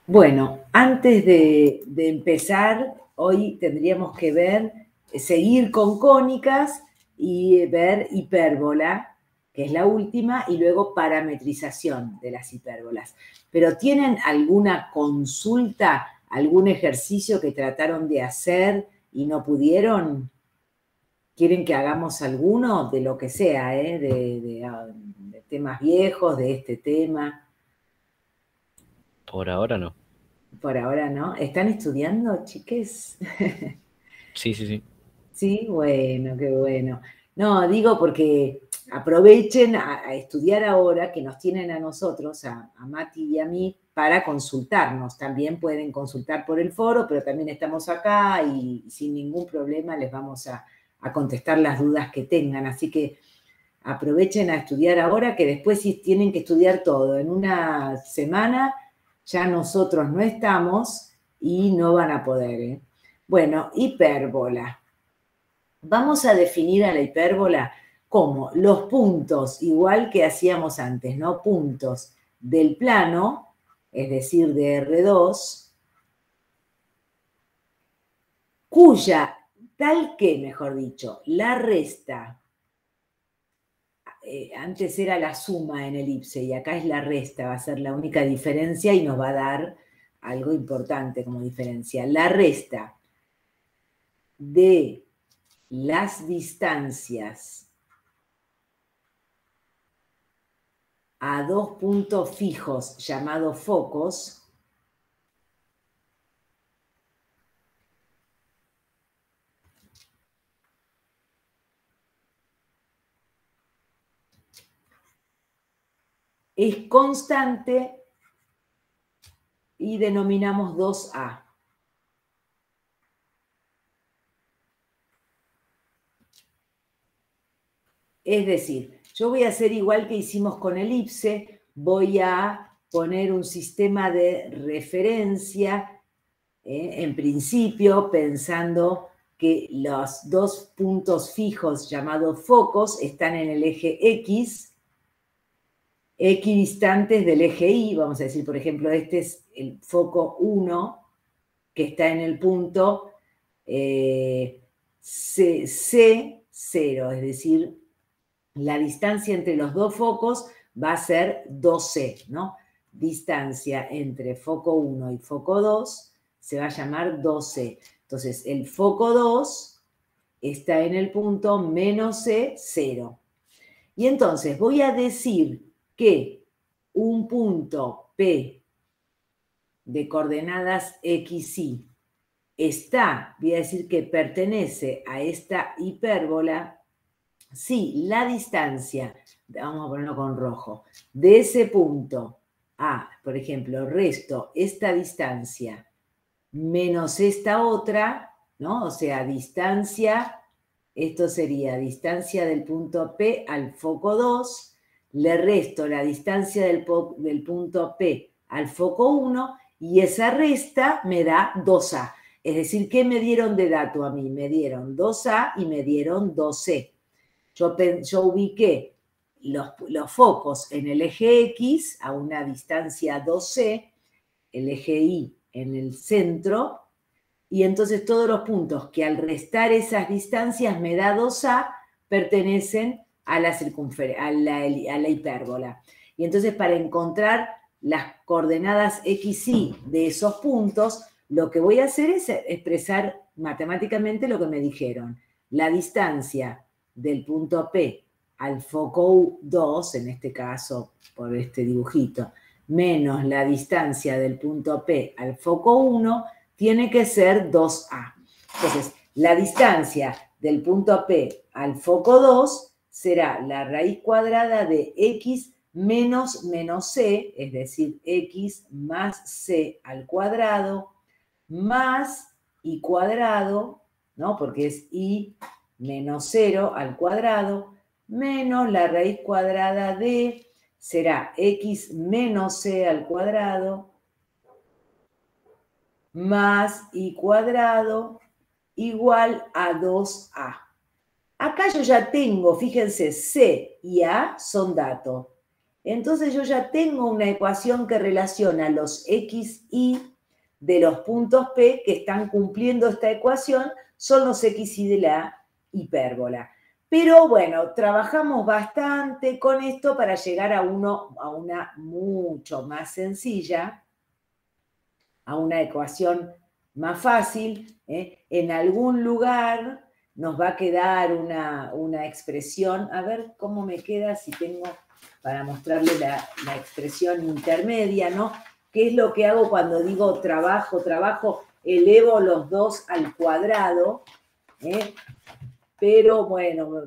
Bueno, antes de empezar, hoy tendríamos que seguir con cónicas y ver hipérbola, que es la última, y luego parametrización de las hipérbolas. Pero ¿tienen alguna consulta, algún ejercicio que trataron de hacer y no pudieron? ¿Quieren que hagamos alguno? De lo que sea, de temas viejos, de este tema. Por ahora no. Por ahora no. ¿Están estudiando, chiques? Sí, sí, sí. Sí, bueno, qué bueno. No, digo porque aprovechen a estudiar ahora que nos tienen a nosotros, a Mati y a mí, para consultarnos. También pueden consultar por el foro, pero también estamos acá y sin ningún problema les vamos a contestar las dudas que tengan. Así que aprovechen a estudiar ahora, que después si tienen que estudiar todo en una semana, ya nosotros no estamos y no van a poder, ¿eh? Bueno, hipérbola. Vamos a definir a la hipérbola como los puntos, igual que hacíamos antes, ¿no? Puntos del plano, es decir, de R2, cuya, tal que, mejor dicho, la resta, antes era la suma en elipse y acá es la resta, va a ser la única diferencia y nos va a dar algo importante como diferencia. La resta de las distancias a dos puntos fijos llamados focos es constante y denominamos 2A. Es decir, yo voy a hacer igual que hicimos con elipse, voy a poner un sistema de referencia, en principio pensando que los dos puntos fijos llamados focos están en el eje X, equidistantes del eje Y, vamos a decir, por ejemplo, este es el foco 1, que está en el punto C0, es decir, la distancia entre los dos focos va a ser 2C, ¿no? Distancia entre foco 1 y foco 2 se va a llamar 2C. Entonces, el foco 2 está en el punto menos C, 0. Y entonces voy a decir que un punto P de coordenadas X, Y está, voy a decir que pertenece a esta hipérbola si la distancia, vamos a ponerlo con rojo, de ese punto a, por ejemplo, resto esta distancia menos esta otra, ¿no? O sea, distancia, esto sería distancia del punto P al foco 2, le resto la distancia del punto P al foco 1 y esa resta me da 2A. Es decir, ¿qué me dieron de dato a mí? Me dieron 2A y me dieron 2C. Yo ubiqué los focos en el eje X a una distancia 2C, el eje Y en el centro, y entonces todos los puntos que al restar esas distancias me da 2A pertenecen a la hipérbola. Y entonces para encontrar las coordenadas X, Y de esos puntos, lo que voy a hacer es expresar matemáticamente lo que me dijeron. La distancia del punto P al foco 2, en este caso por este dibujito, menos la distancia del punto P al foco 1, tiene que ser 2A. Entonces, la distancia del punto P al foco 2 será la raíz cuadrada de X menos C, es decir, X más C al cuadrado, más Y cuadrado, ¿no? Porque es Y menos 0 al cuadrado, menos la raíz cuadrada de, será X menos C al cuadrado, más Y cuadrado, igual a 2A. Acá yo ya tengo, fíjense, C y A son datos. Entonces yo ya tengo una ecuación que relaciona los X, Y de los puntos P que están cumpliendo esta ecuación, son los X, Y de la hipérbola. Pero bueno, trabajamos bastante con esto para llegar a una mucho más sencilla, a una ecuación más fácil. En algún lugar nos va a quedar una expresión, a ver cómo me queda si tengo para mostrarle la expresión intermedia, ¿no? ¿Qué es lo que hago cuando digo trabajo? Elevo los dos al cuadrado, pero bueno,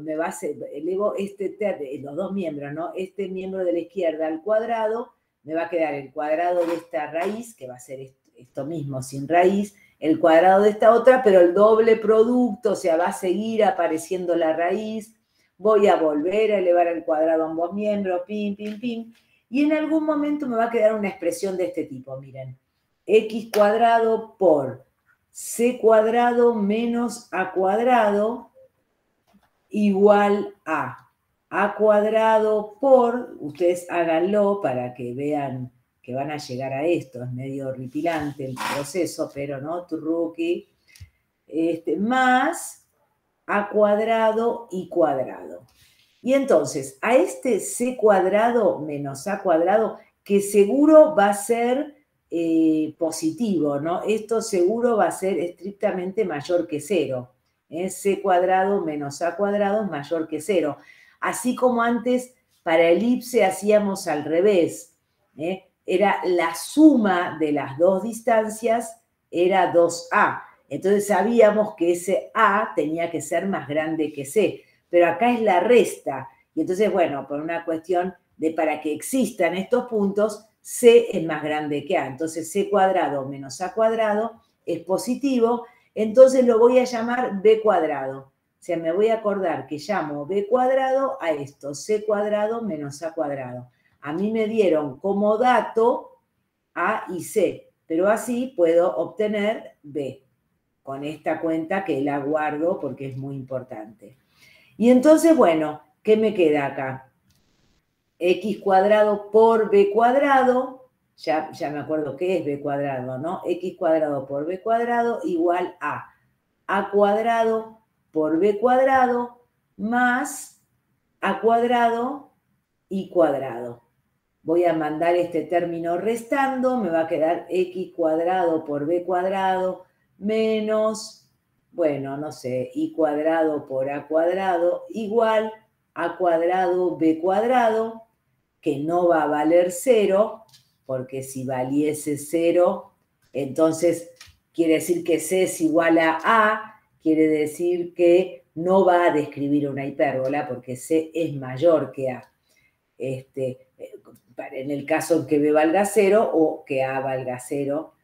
elevo los dos miembros, ¿no? Este miembro de la izquierda al cuadrado, me va a quedar el cuadrado de esta raíz, que va a ser esto mismo sin raíz, el cuadrado de esta otra, pero el doble producto, o sea, va a seguir apareciendo la raíz, voy a volver a elevar al cuadrado ambos miembros, pim, pim, pim, y en algún momento me va a quedar una expresión de este tipo, miren, x cuadrado por c cuadrado menos a cuadrado igual a cuadrado por, ustedes háganlo para que vean que van a llegar a esto, es medio horripilante el proceso, pero no, turruqui, más a cuadrado y cuadrado. Y entonces, a este c cuadrado menos a cuadrado, que seguro va a ser positivo, ¿no? Esto seguro va a ser estrictamente mayor que 0. C cuadrado menos a cuadrado es mayor que 0. Así como antes para elipse hacíamos al revés. Era la suma de las dos distancias, era 2A. Entonces sabíamos que ese A tenía que ser más grande que C. Pero acá es la resta. Y entonces, bueno, por una cuestión de para que existan estos puntos, C es más grande que A. Entonces, C cuadrado menos A cuadrado es positivo. Entonces lo voy a llamar B cuadrado. O sea, me voy a acordar que llamo B cuadrado a esto, C cuadrado menos A cuadrado. A mí me dieron como dato A y C, pero así puedo obtener B con esta cuenta que la guardo porque es muy importante. Y entonces, bueno, ¿qué me queda acá? X cuadrado por B cuadrado, ya me acuerdo qué es B cuadrado, ¿no? X cuadrado por B cuadrado igual a cuadrado por B cuadrado más A cuadrado y cuadrado. Voy a mandar este término restando, me va a quedar X cuadrado por B cuadrado menos, bueno, no sé, Y cuadrado por A cuadrado igual A cuadrado B cuadrado, que no va a valer 0, porque si valiese 0, entonces quiere decir que C es igual a A, quiere decir que no va a describir una hipérbola, porque C es mayor que A. En el caso en que B valga 0 o que A valga 0.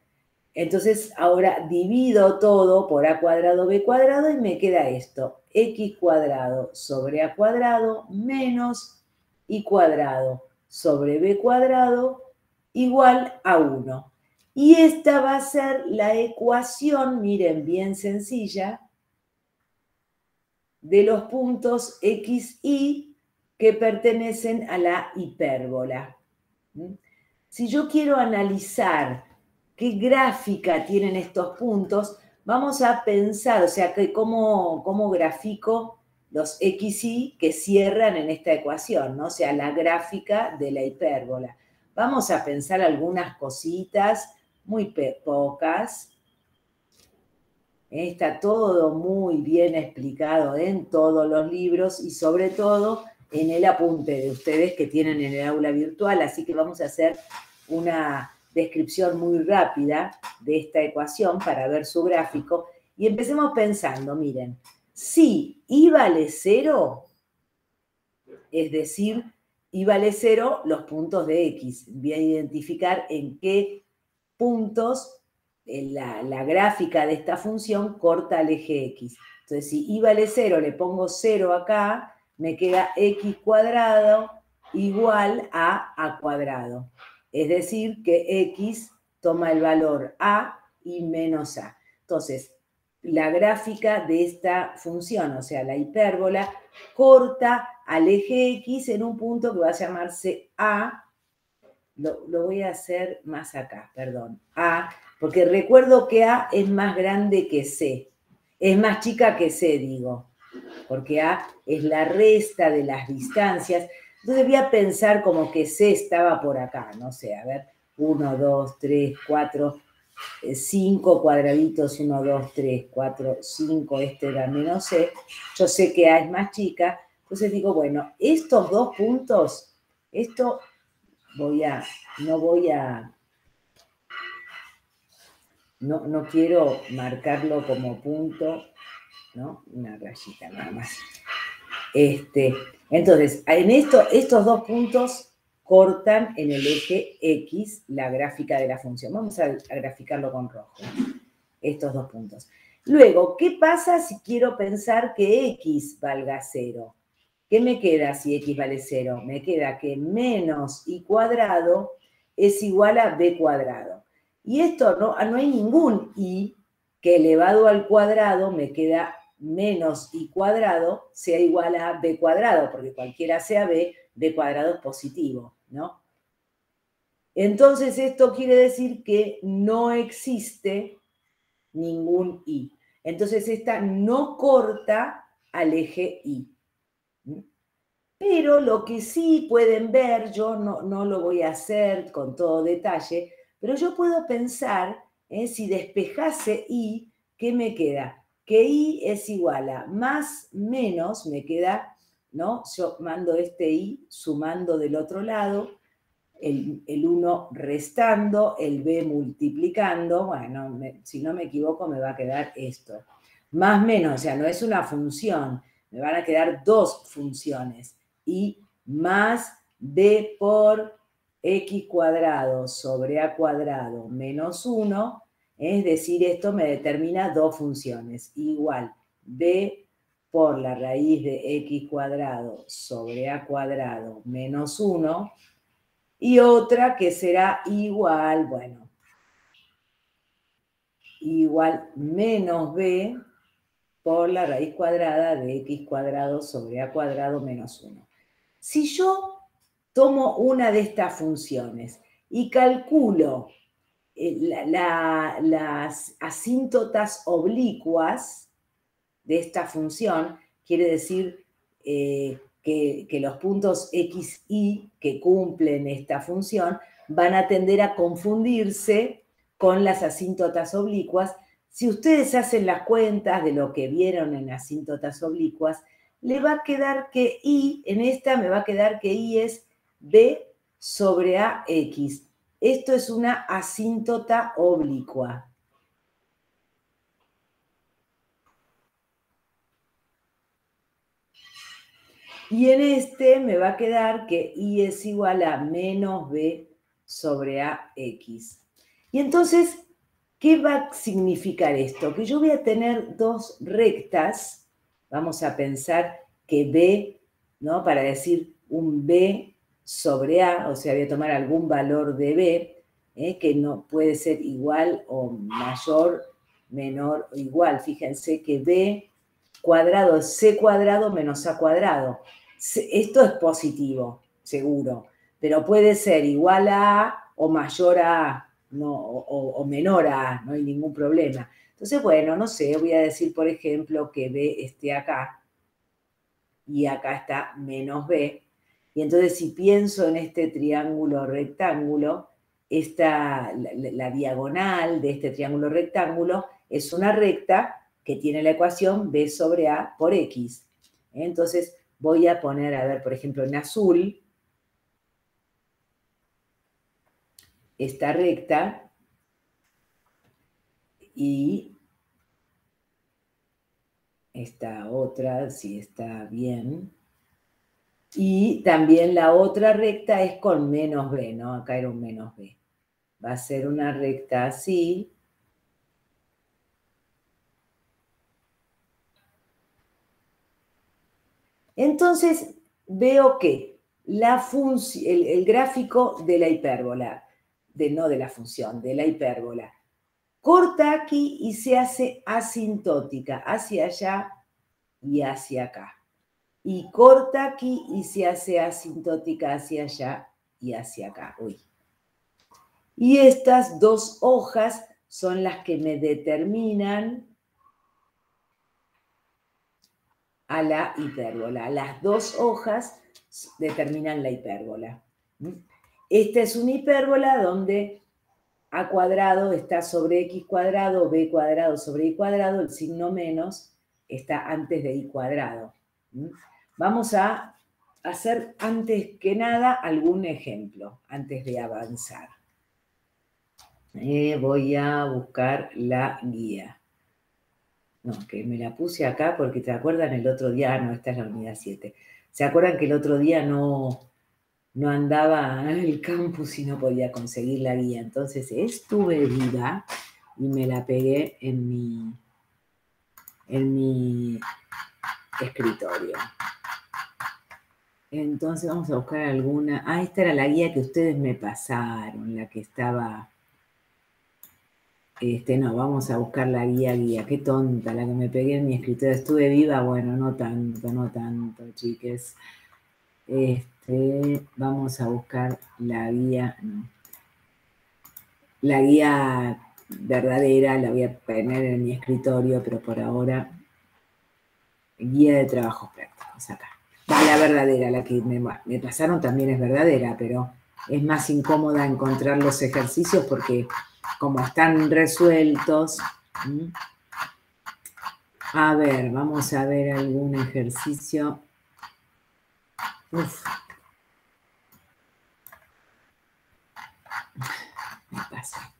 Entonces ahora divido todo por A cuadrado B cuadrado y me queda esto, X cuadrado sobre A cuadrado menos Y cuadrado sobre B cuadrado igual a 1. Y esta va a ser la ecuación, miren, bien sencilla, de los puntos X, Y que pertenecen a la hipérbola. Si yo quiero analizar qué gráfica tienen estos puntos, vamos a pensar, o sea, que cómo grafico los X, Y que cierran en esta ecuación, ¿no? O sea, la gráfica de la hipérbola. Vamos a pensar algunas cositas, muy pocas. Está todo muy bien explicado en todos los libros y sobre todo en el apunte de ustedes que tienen en el aula virtual. Así que vamos a hacer una descripción muy rápida de esta ecuación para ver su gráfico. Y empecemos pensando, miren, si Y vale 0, es decir, Y vale 0 los puntos de X. Voy a identificar en qué puntos la gráfica de esta función corta al eje X. Entonces, si Y vale 0, le pongo 0 acá, me queda X cuadrado igual a cuadrado. Es decir, que X toma el valor A y menos A. Entonces, la gráfica de esta función, o sea, la hipérbola, corta al eje X en un punto que va a llamarse A. Lo voy a hacer más acá, perdón. A, porque recuerdo que A es más grande que C. Es más chica que C, digo. Porque A es la resta de las distancias. Entonces voy a pensar como que C estaba por acá, no sé, a ver, 1, 2, 3, 4, 5 cuadraditos, 1, 2, 3, 4, 5, este era menos C. Yo sé que A es más chica, entonces digo, bueno, estos dos puntos, esto no quiero marcarlo como punto, ¿no? Una rayita nada más. Entonces, en estos dos puntos cortan en el eje X la gráfica de la función. Vamos a graficarlo con rojo, estos dos puntos. Luego, ¿qué pasa si quiero pensar que X valga 0? ¿Qué me queda si X vale 0? Me queda que menos Y cuadrado es igual a B cuadrado. Y esto no hay ningún Y que elevado al cuadrado me queda menos Y cuadrado sea igual a B cuadrado, porque cualquiera sea B, B cuadrado es positivo, ¿no? Entonces esto quiere decir que no existe ningún Y. Entonces esta no corta al eje Y. Pero lo que sí pueden ver, yo no lo voy a hacer con todo detalle, pero yo puedo pensar, si despejase Y, ¿qué me queda? Que Y es igual a más menos, me queda, ¿no? Yo mando este Y sumando del otro lado, el 1 restando, el B multiplicando, bueno, si no me equivoco me va a quedar esto. Más menos, o sea, no es una función, me van a quedar dos funciones. Y más B por X cuadrado sobre A cuadrado menos 1, es decir, esto me determina dos funciones, igual B por la raíz de X cuadrado sobre A cuadrado menos 1, y otra que será igual, bueno, igual menos B por la raíz cuadrada de X cuadrado sobre A cuadrado menos 1. Si yo tomo una de estas funciones y calculo las asíntotas oblicuas de esta función, quiere decir que los puntos X, Y que cumplen esta función van a tender a confundirse con las asíntotas oblicuas. Si ustedes hacen las cuentas de lo que vieron en asíntotas oblicuas, le va a quedar que Y, en esta me va a quedar que Y es B sobre AX. Esto es una asíntota oblicua. Y en este me va a quedar que Y es igual a menos B sobre AX. Y entonces, ¿qué va a significar esto? Que yo voy a tener dos rectas, vamos a pensar que B, ¿no? Para decir un B sobre A, o sea, voy a tomar algún valor de B, que no puede ser igual o mayor, menor o igual. Fíjense que B cuadrado es C cuadrado menos A cuadrado. Esto es positivo, seguro, pero puede ser igual a o mayor a, no, o menor a, no hay ningún problema. Entonces, bueno, no sé, voy a decir, por ejemplo, que B esté acá y acá está menos B. Y entonces, si pienso en este triángulo rectángulo, la diagonal de este triángulo rectángulo es una recta que tiene la ecuación B sobre A por X. Entonces, voy a poner, a ver, por ejemplo, en azul, esta recta y esta otra, si está bien. Y también la otra recta es con menos B, ¿no? Acá era un menos B. Va a ser una recta así. Entonces, veo que el gráfico de la hipérbola, no de la función, de la hipérbola, corta aquí y se hace asintótica, hacia allá y hacia acá. Y corta aquí y se hace asintótica hacia allá y hacia acá. Uy. Y estas dos hojas son las que me determinan a la hipérbola. Las dos hojas determinan la hipérbola. Esta es una hipérbola donde a cuadrado está sobre x cuadrado, b cuadrado sobre y cuadrado, el signo menos está antes de y cuadrado. Vamos a hacer antes que nada algún ejemplo, antes de avanzar. Voy a buscar la guía. No, que me la puse acá porque te acuerdan el otro día, no, esta es la unidad 7. ¿Se acuerdan que el otro día no andaba en el campus y no podía conseguir la guía? Entonces estuve viva y me la pegué en mi escritorio. Entonces vamos a buscar alguna. Ah, esta era la guía que ustedes me pasaron, la que estaba. No, vamos a buscar la guía. Qué tonta, la que me pegué en mi escritorio. Estuve viva, bueno, no tanto, chiques. Vamos a buscar la guía. No. La guía verdadera la voy a tener en mi escritorio, pero por ahora, guía de trabajos prácticos, acá. La verdadera, la que me pasaron también es verdadera, pero es más incómoda encontrar los ejercicios porque como están resueltos. A ver, vamos a ver algún ejercicio. Uf. Me pasa.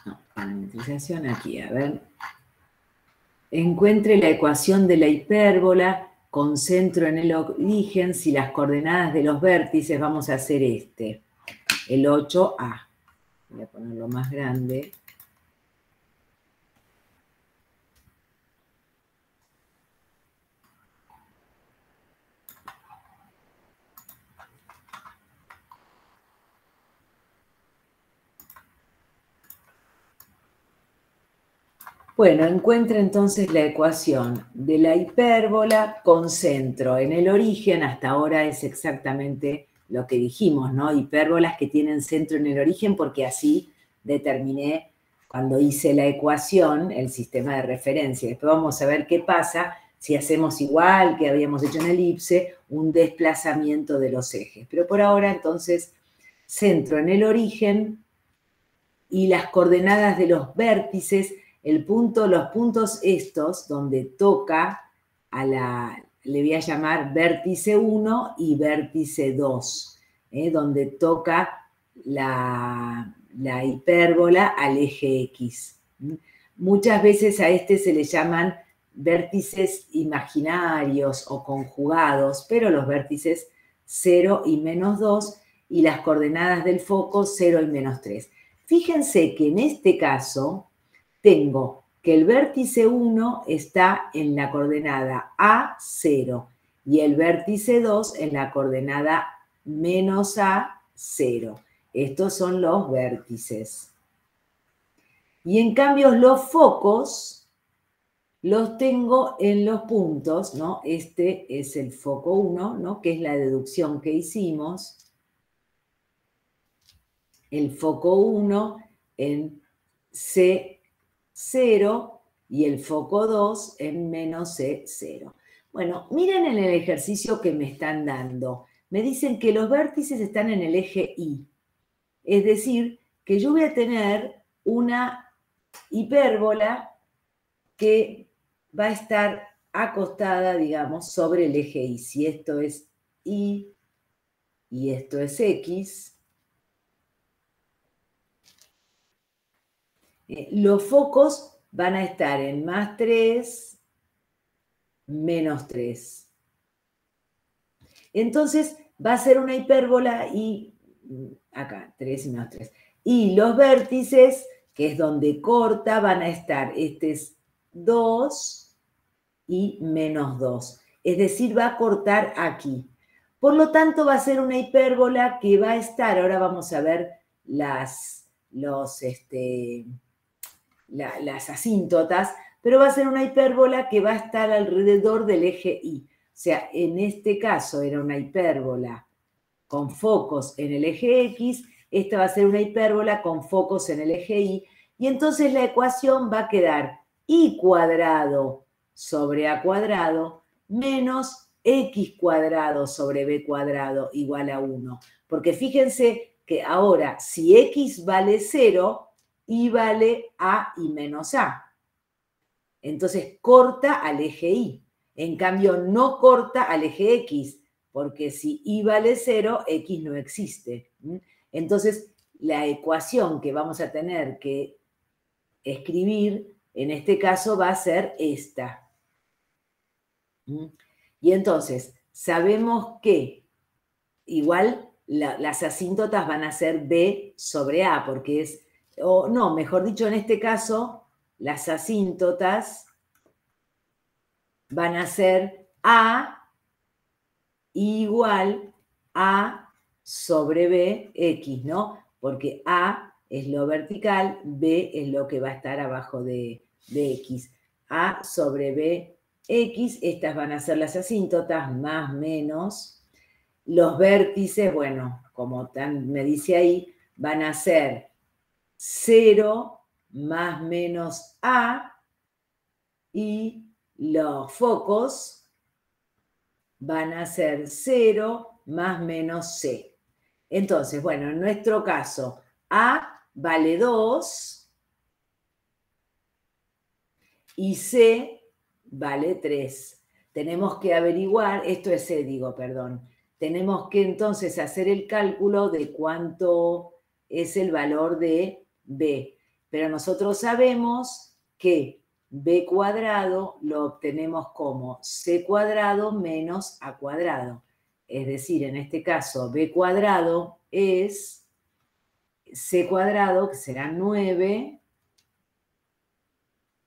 No, parametrización aquí, a ver. Encuentre la ecuación de la hipérbola con centro en el origen. Si las coordenadas de los vértices, vamos a hacer el 8A. Voy a ponerlo más grande. Bueno, encuentra entonces la ecuación de la hipérbola con centro en el origen. Hasta ahora es exactamente lo que dijimos, ¿no? Hipérbolas que tienen centro en el origen porque así determiné cuando hice la ecuación el sistema de referencia. Después vamos a ver qué pasa si hacemos igual que habíamos hecho en elipse, un desplazamiento de los ejes. Pero por ahora entonces centro en el origen y las coordenadas de los vértices. Los puntos estos, donde toca le voy a llamar vértice 1 y vértice 2, donde toca la hipérbola al eje X. Muchas veces a se le llaman vértices imaginarios o conjugados, pero los vértices 0 y menos 2 y las coordenadas del foco 0 y menos 3. Fíjense que en este caso tengo que el vértice 1 está en la coordenada A0 y el vértice 2 en la coordenada menos A0. Estos son los vértices. Y en cambio los focos los tengo en los puntos, ¿no? Este es el foco 1, ¿no? Que es la deducción que hicimos. El foco 1 en C0 y el foco 2 en menos C0. Bueno, miren en el ejercicio que me están dando. Me dicen que los vértices están en el eje Y. Es decir, que yo voy a tener una hipérbola que va a estar acostada, digamos, sobre el eje Y. Si esto es Y y esto es X, los focos van a estar en más 3, menos 3. Entonces va a ser una hipérbola y acá, 3 y menos 3. Y los vértices, que es donde corta, van a estar, este es 2 y menos 2. Es decir, va a cortar aquí. Por lo tanto, va a ser una hipérbola que va a estar, ahora vamos a ver las asíntotas, pero va a ser una hipérbola que va a estar alrededor del eje Y. O sea, en este caso era una hipérbola con focos en el eje X, esta va a ser una hipérbola con focos en el eje Y, y entonces la ecuación va a quedar y cuadrado sobre a cuadrado menos x cuadrado sobre b cuadrado igual a 1. Porque fíjense que ahora, si x vale 0, y vale a y menos a. Entonces corta al eje Y. En cambio, no corta al eje X, porque si y vale 0, x no existe. Entonces, la ecuación que vamos a tener que escribir, en este caso, va a ser esta. Y entonces, sabemos que igual las asíntotas van a ser B sobre A, porque es, o no, mejor dicho, en este caso, las asíntotas van a ser A igual a sobre B X, ¿no? Porque A es lo vertical, B es lo que va a estar abajo de X. A sobre B X, estas van a ser las asíntotas, más menos. Los vértices, bueno, como me dice ahí, van a ser 0 más menos A, y los focos van a ser 0 más menos C. Entonces, bueno, en nuestro caso, A vale 2 y C vale 3. Tenemos que averiguar, esto es C, digo, perdón. Tenemos que entonces hacer el cálculo de cuánto es el valor de B. Pero nosotros sabemos que B cuadrado lo obtenemos como C cuadrado menos A cuadrado. Es decir, en este caso, B cuadrado es C cuadrado, que será 9,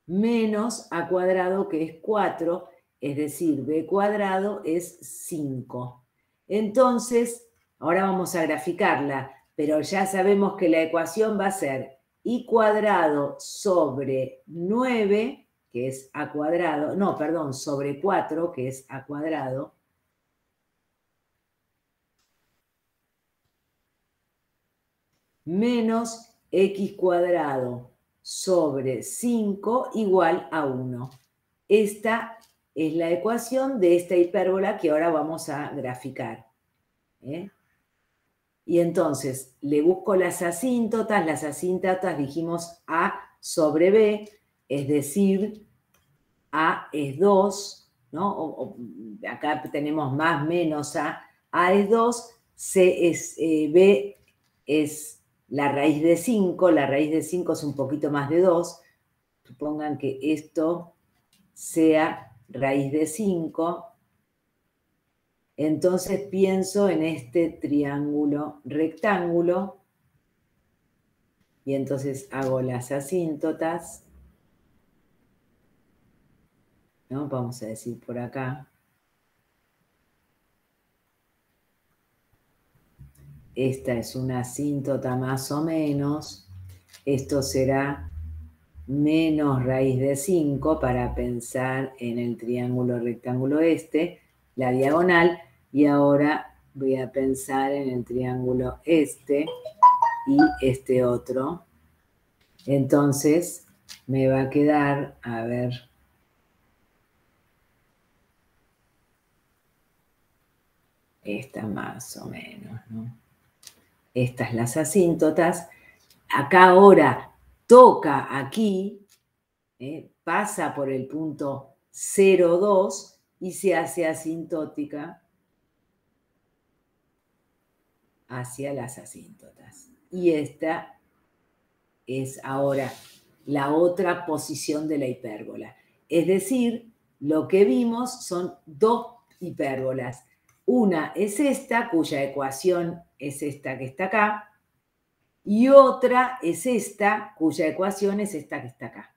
menos A cuadrado, que es 4, es decir, B cuadrado es 5. Entonces, ahora vamos a graficarla, pero ya sabemos que la ecuación va a ser y cuadrado sobre 9, que es A cuadrado, no, perdón, sobre 4, que es A cuadrado, menos X cuadrado sobre 5 igual a 1. Esta es la ecuación de esta hipérbola que ahora vamos a graficar. Y entonces le busco las asíntotas dijimos A sobre B, es decir, A es 2, ¿no? Acá tenemos más menos A es 2, C es, B es la raíz de 5 es un poquito más de 2, supongan que esto sea raíz de 5, entonces pienso en este triángulo rectángulo y entonces hago las asíntotas, ¿no? Vamos a decir por acá. Esta es una asíntota más o menos, esto será menos raíz de 5 para pensar en el triángulo rectángulo este, la diagonal, y ahora voy a pensar en el triángulo este y este otro. Entonces me va a quedar, a ver, esta más o menos, ¿no? Estas las asíntotas. Acá ahora toca aquí, pasa por el punto 0,2 y se hace asintótica hacia las asíntotas. Y esta es ahora la otra posición de la hipérbola. Es decir, lo que vimos son dos hipérbolas. Una es esta, cuya ecuación es esta que está acá, y otra es esta, cuya ecuación es esta que está acá.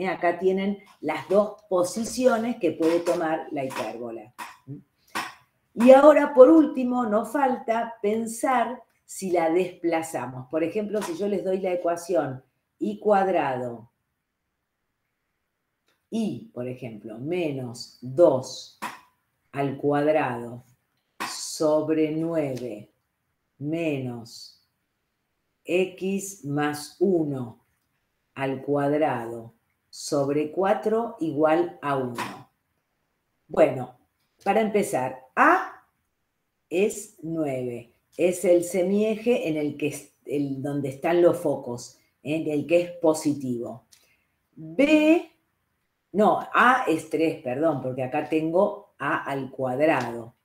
Acá tienen las dos posiciones que puede tomar la hipérbola. Y ahora, por último, nos falta pensar si la desplazamos. Por ejemplo, si yo les doy la ecuación y cuadrado y, por ejemplo, menos 2 al cuadrado sobre 9 menos x más 1 al cuadrado sobre 4 igual a 1. Bueno, para empezar, A es 9. Es el semieje en el que donde están los focos, el que es positivo. B, no, A es 3, perdón, porque acá tengo A al cuadrado.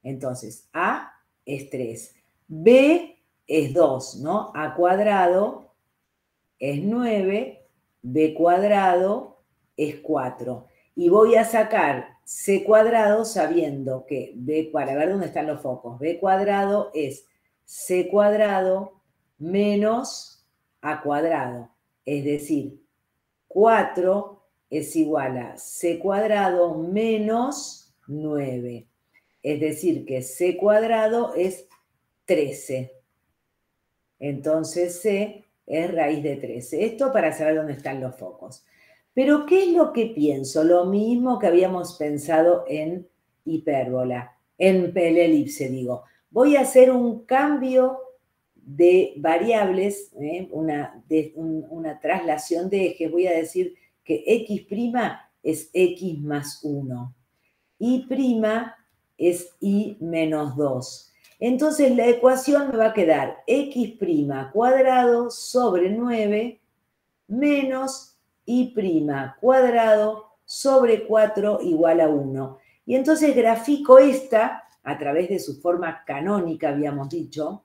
Entonces, A es 3. B es 2, ¿no? A cuadrado es 9, B cuadrado es 4. Y voy a sacar C cuadrado sabiendo que B, para ver dónde están los focos, B cuadrado es C cuadrado menos A cuadrado. Es decir, 4 es igual a C cuadrado menos 9. Es decir, que C cuadrado es 13. Entonces C es raíz de 13. Esto para saber dónde están los focos. Pero ¿qué es lo que pienso? Lo mismo que habíamos pensado en hipérbola, en el elipse, digo. Voy a hacer un cambio de variables, una traslación de ejes. Voy a decir que x' es x más 1. Y' es y menos 2. Entonces la ecuación me va a quedar x' cuadrado sobre 9 menos y' cuadrado sobre 4 igual a 1. Y entonces grafico esta, a través de su forma canónica, habíamos dicho,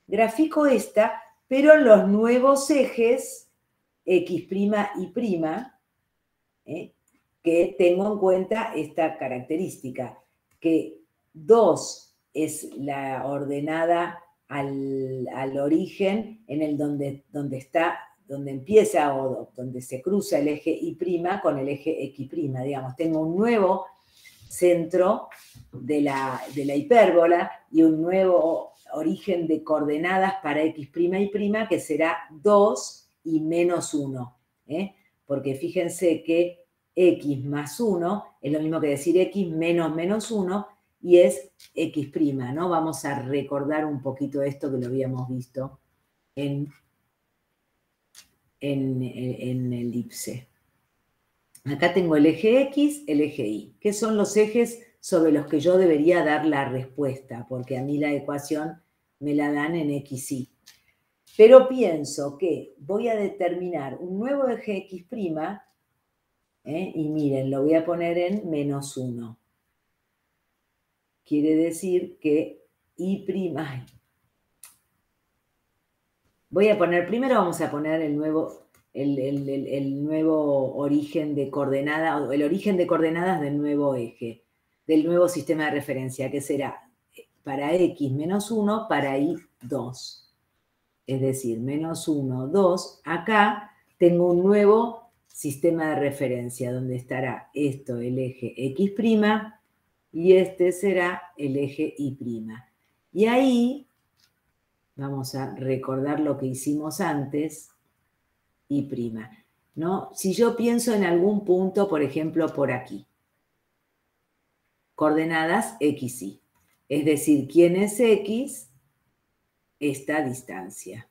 grafico esta, pero en los nuevos ejes x' y', que tengo en cuenta esta característica, que 2 es la ordenada al origen en el donde empieza o donde se cruza el eje Y' con el eje X', digamos. Tengo un nuevo centro de la hipérbola y un nuevo origen de coordenadas para X' y' que será 2 y menos 1. Porque fíjense que x más 1 es lo mismo que decir x menos menos 1 y es x', ¿no? Vamos a recordar un poquito esto que lo habíamos visto en elipse. Acá tengo el eje X, el eje Y, que son los ejes sobre los que yo debería dar la respuesta, porque a mí la ecuación me la dan en X, Y. Pero pienso que voy a determinar un nuevo eje X', y miren, lo voy a poner en menos 1. Quiere decir que Y', voy a poner, primero vamos a poner el nuevo origen de coordenadas, o el origen de coordenadas del nuevo eje, del nuevo sistema de referencia, que será para X menos 1, para Y 2. Es decir, menos 1, 2. Acá tengo un nuevo sistema de referencia, donde estará esto, el eje X', y este será el eje Y'. Y ahí vamos a recordar lo que hicimos antes, Y', ¿no? Si yo pienso en algún punto, por ejemplo, por aquí, coordenadas X, Y. Es decir, ¿quién es X? Esta distancia.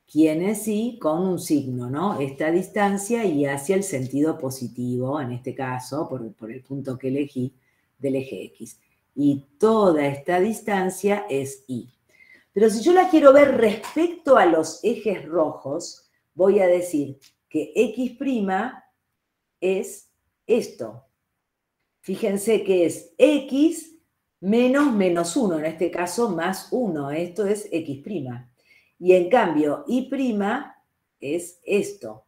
¿Quién es Y? Con un signo, ¿no? Esta distancia y hacia el sentido positivo, en este caso, por el punto que elegí, del eje X. Y toda esta distancia es Y. Pero si yo la quiero ver respecto a los ejes rojos, voy a decir que X' es esto. Fíjense que es X menos menos 1, en este caso más 1. Esto es X'. Y en cambio, Y' es esto,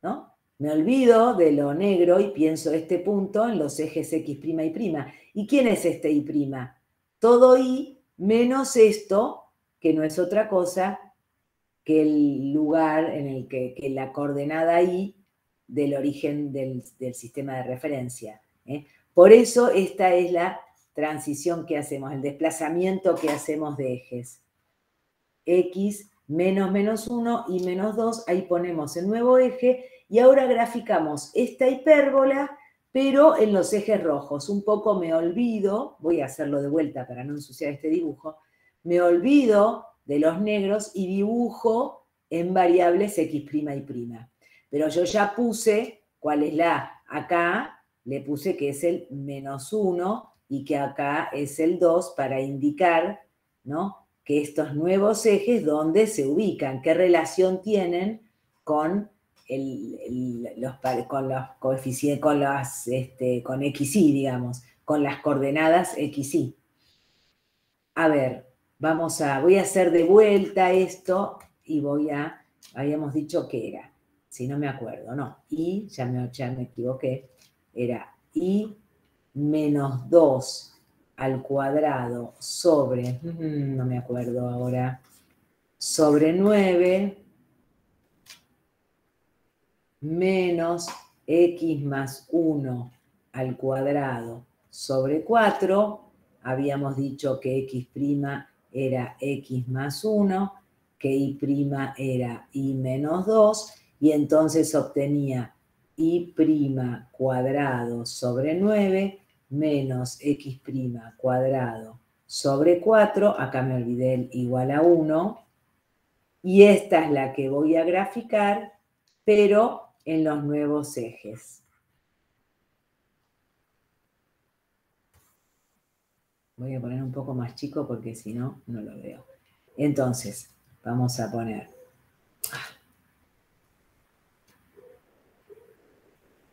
¿no? Me olvido de lo negro y pienso este punto en los ejes X', Y'. ¿Y quién es este Y'? Todo Y menos esto, que no es otra cosa que el lugar en el que la coordenada Y del origen del sistema de referencia. Por eso esta es la transición que hacemos, el desplazamiento que hacemos de ejes. X menos menos 1 y menos 2, ahí ponemos el nuevo eje y ahora graficamos esta hipérbola, pero en los ejes rojos. Un poco me olvido, voy a hacerlo de vuelta para no ensuciar este dibujo, me olvido de los negros y dibujo en variables X' y'. Pero yo ya puse, ¿cuál es la? Acá le puse que es el menos 1 y que acá es el 2 para indicar, ¿no?, que estos nuevos ejes, ¿dónde se ubican? ¿Qué relación tienen con los coeficientes, con XY, digamos, con las coordenadas XY? A ver, voy a hacer de vuelta esto y habíamos dicho que era, si no me acuerdo, no, y, ya me equivoqué, era y menos 2 al cuadrado sobre, no me acuerdo ahora, sobre 9 menos x más 1 al cuadrado sobre 4. Habíamos dicho que x' era x más 1, que y' era y menos 2, y entonces obtenía y' cuadrado sobre 9 menos x' cuadrado sobre 4, acá me olvidé el igual a 1, y esta es la que voy a graficar, pero en los nuevos ejes. Voy a poner un poco más chico porque si no, no lo veo. Entonces, vamos a poner...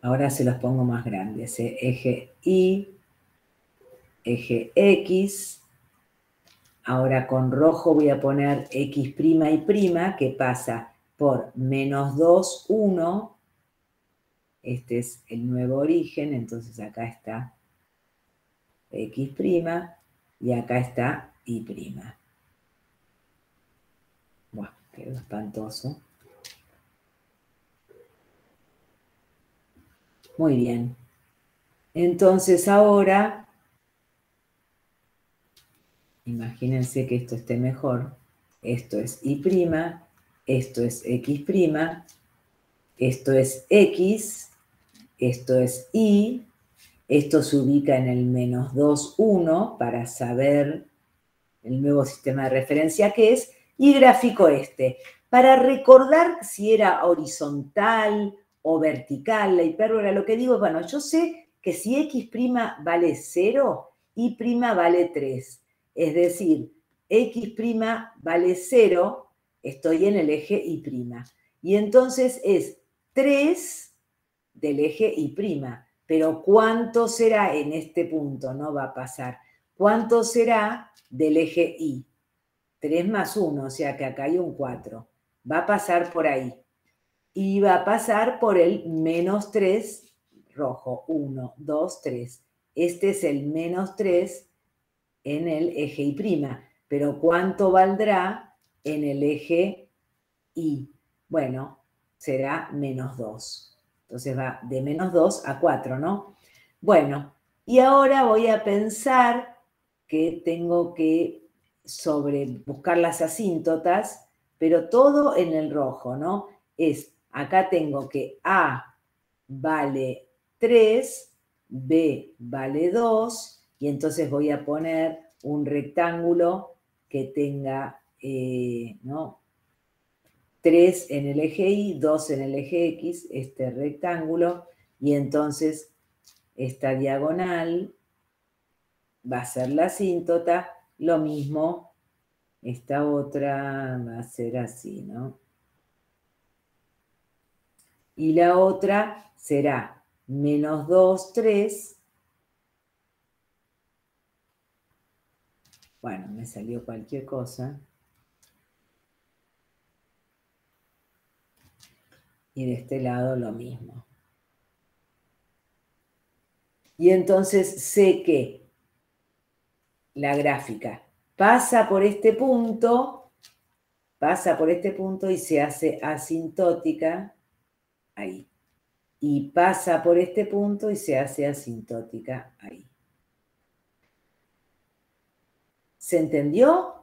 Ahora se los pongo más grandes. Eje Y, eje X. Ahora con rojo voy a poner X' y', que pasa por menos 2, 1. Este es el nuevo origen, entonces acá está X' y acá está Y'. Bueno, quedó espantoso. Muy bien. Entonces ahora, imagínense que esto esté mejor. Esto es Y', esto es X', esto es X, esto es Y, esto se ubica en el menos 2, 1 para saber el nuevo sistema de referencia que es, y grafico este. Para recordar si era horizontal o vertical la hipérbola, lo que digo es, bueno, yo sé que si X' vale 0, Y' vale 3. Es decir, X' vale 0, estoy en el eje Y'. Y entonces es 3 del eje Y'. Pero ¿cuánto será en este punto? No va a pasar. ¿Cuánto será del eje Y? 3 más 1, o sea que acá hay un 4. Va a pasar por ahí. Y va a pasar por el menos 3 rojo. 1, 2, 3. Este es el menos 3 en el eje Y'. Pero ¿cuánto valdrá en el eje Y? Bueno, será menos 2. Entonces va de menos 2 a 4, ¿no? Bueno, y ahora voy a pensar que tengo que buscar las asíntotas, pero todo en el rojo, ¿no? Acá tengo que A vale 3, B vale 2, y entonces voy a poner un rectángulo que tenga, ¿no?, 3 en el eje Y, 2 en el eje X, este rectángulo, y entonces esta diagonal va a ser la asíntota, lo mismo, esta otra va a ser así, ¿no? Y la otra será menos 2, 3. Bueno, me salió cualquier cosa. Y de este lado lo mismo. Y entonces sé que la gráfica pasa por este punto y se hace asintótica ahí. Y pasa por este punto y se hace asintótica ahí. ¿Se entendió?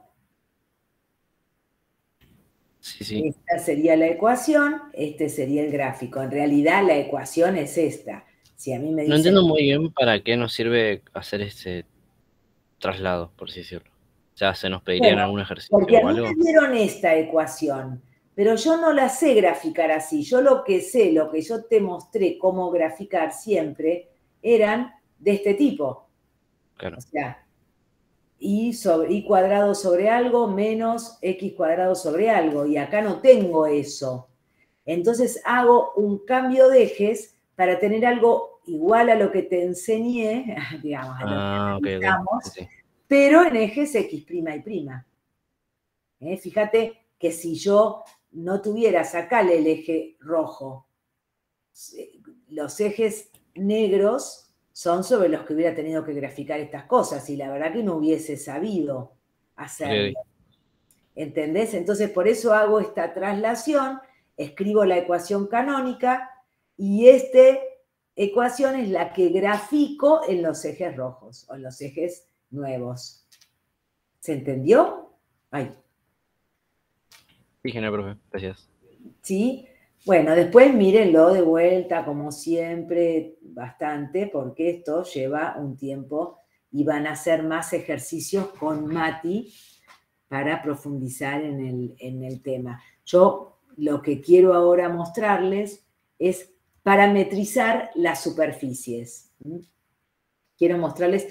Sí, sí. Esta sería la ecuación, este sería el gráfico. En realidad la ecuación es esta. Si a mí me No dicen, entiendo muy bien para qué nos sirve hacer ese traslado, por así decirlo. O sea, ¿se nos pedirían bueno, algún ejercicio porque a o mí me algo? dieron esta ecuación, pero yo no la sé graficar así. Yo lo que sé, lo que yo te mostré cómo graficar siempre, eran de este tipo. Claro. O sea, y cuadrado sobre algo menos x cuadrado sobre algo. Y acá no tengo eso. Entonces hago un cambio de ejes para tener algo igual a lo que te enseñé, digamos, a lo que Ah, ok, ok. Sí, analizamos, sí. pero en ejes x' y prima. Fíjate que si yo no tuviera, sacale el eje rojo, los ejes negros son sobre los que hubiera tenido que graficar estas cosas y la verdad que no hubiese sabido Ok, hacerlo. ok. ¿Entendés? Entonces por eso hago esta traslación, escribo la ecuación canónica y esta ecuación es la que grafico en los ejes rojos o en los ejes nuevos. ¿Se entendió? Ay. Sí, genial, profe. Gracias. ¿Sí? Bueno, después mírenlo de vuelta, como siempre, bastante, porque esto lleva un tiempo y van a hacer más ejercicios con Mati para profundizar en el tema. Yo lo que quiero ahora mostrarles es parametrizar las superficies. Quiero mostrarles,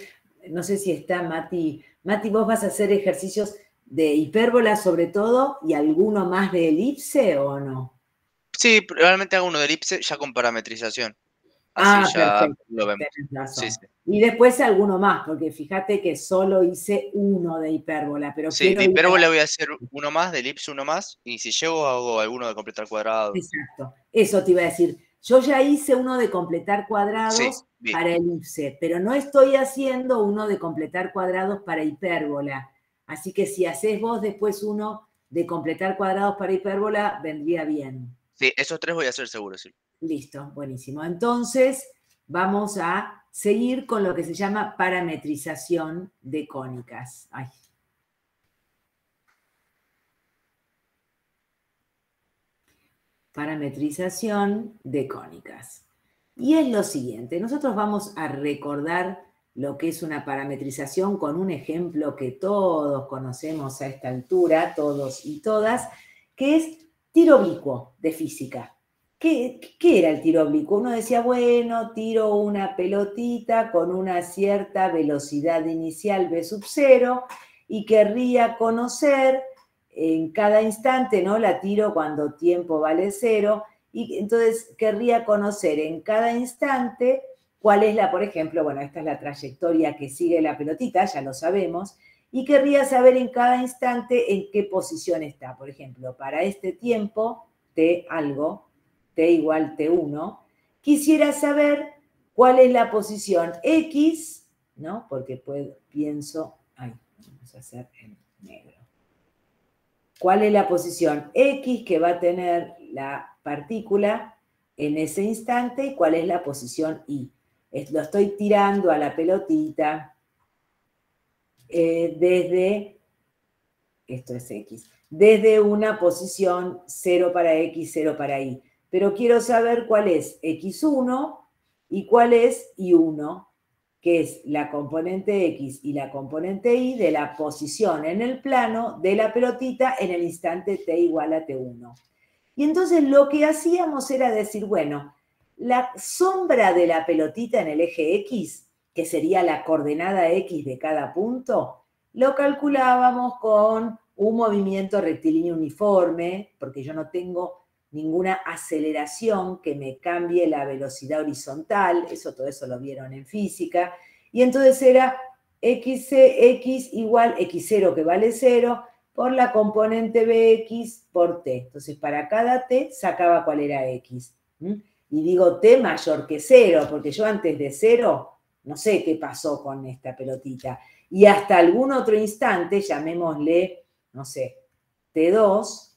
no sé si está Mati. Mati, vos vas a hacer ejercicios de hipérbola sobre todo y alguno más de elipse o no? Sí, probablemente haga uno de elipse ya con parametrización. Así Ah, ya perfecto, lo vemos. tenés Sí, razón. sí. Y después alguno más, porque fíjate que solo hice uno de hipérbola, pero Sí, quiero de ir a la... hipérbola voy a hacer uno más, de elipse uno más, y si llego hago alguno de completar cuadrados. Exacto, eso te iba a decir. Yo ya hice uno de completar Sí, cuadrados bien. para elipse, pero no estoy haciendo uno de completar cuadrados para hipérbola. Así que si haces vos después uno de completar cuadrados para hipérbola, vendría bien. Sí, esos tres voy a hacer seguro, sí. Listo, buenísimo. Entonces, vamos a seguir con lo que se llama parametrización de cónicas. Ay. Parametrización de cónicas. Y es lo siguiente, nosotros vamos a recordar lo que es una parametrización con un ejemplo que todos conocemos a esta altura, todos y todas, que es tiro oblicuo de física. ¿Qué era el tiro oblicuo? Uno decía, bueno, tiro una pelotita con una cierta velocidad inicial v sub 0 y querría conocer en cada instante, ¿no? La tiro cuando tiempo vale 0 y entonces querría conocer en cada instante cuál es la, por ejemplo, bueno, esta es la trayectoria que sigue la pelotita, ya lo sabemos, y querría saber en cada instante en qué posición está. Por ejemplo, para este tiempo, t algo, t igual t1, quisiera saber cuál es la posición x, ¿no? Porque pienso, ay, vamos a hacer en negro. ¿Cuál es la posición x que va a tener la partícula en ese instante y cuál es la posición y? Lo estoy tirando a la pelotita desde, esto es x, desde una posición 0 para x, 0 para y. Pero quiero saber cuál es x1 y cuál es y1, que es la componente x y la componente y de la posición en el plano de la pelotita en el instante t igual a t1. Y entonces lo que hacíamos era decir, bueno, la sombra de la pelotita en el eje x, que sería la coordenada x de cada punto, lo calculábamos con un movimiento rectilíneo uniforme, porque yo no tengo ninguna aceleración que me cambie la velocidad horizontal, todo eso lo vieron en física, y entonces era x igual x0 que vale 0 por la componente bx por t. Entonces para cada t sacaba cuál era x. Y digo t mayor que 0, porque yo antes de 0 no sé qué pasó con esta pelotita. Y hasta algún otro instante, llamémosle, no sé, t2,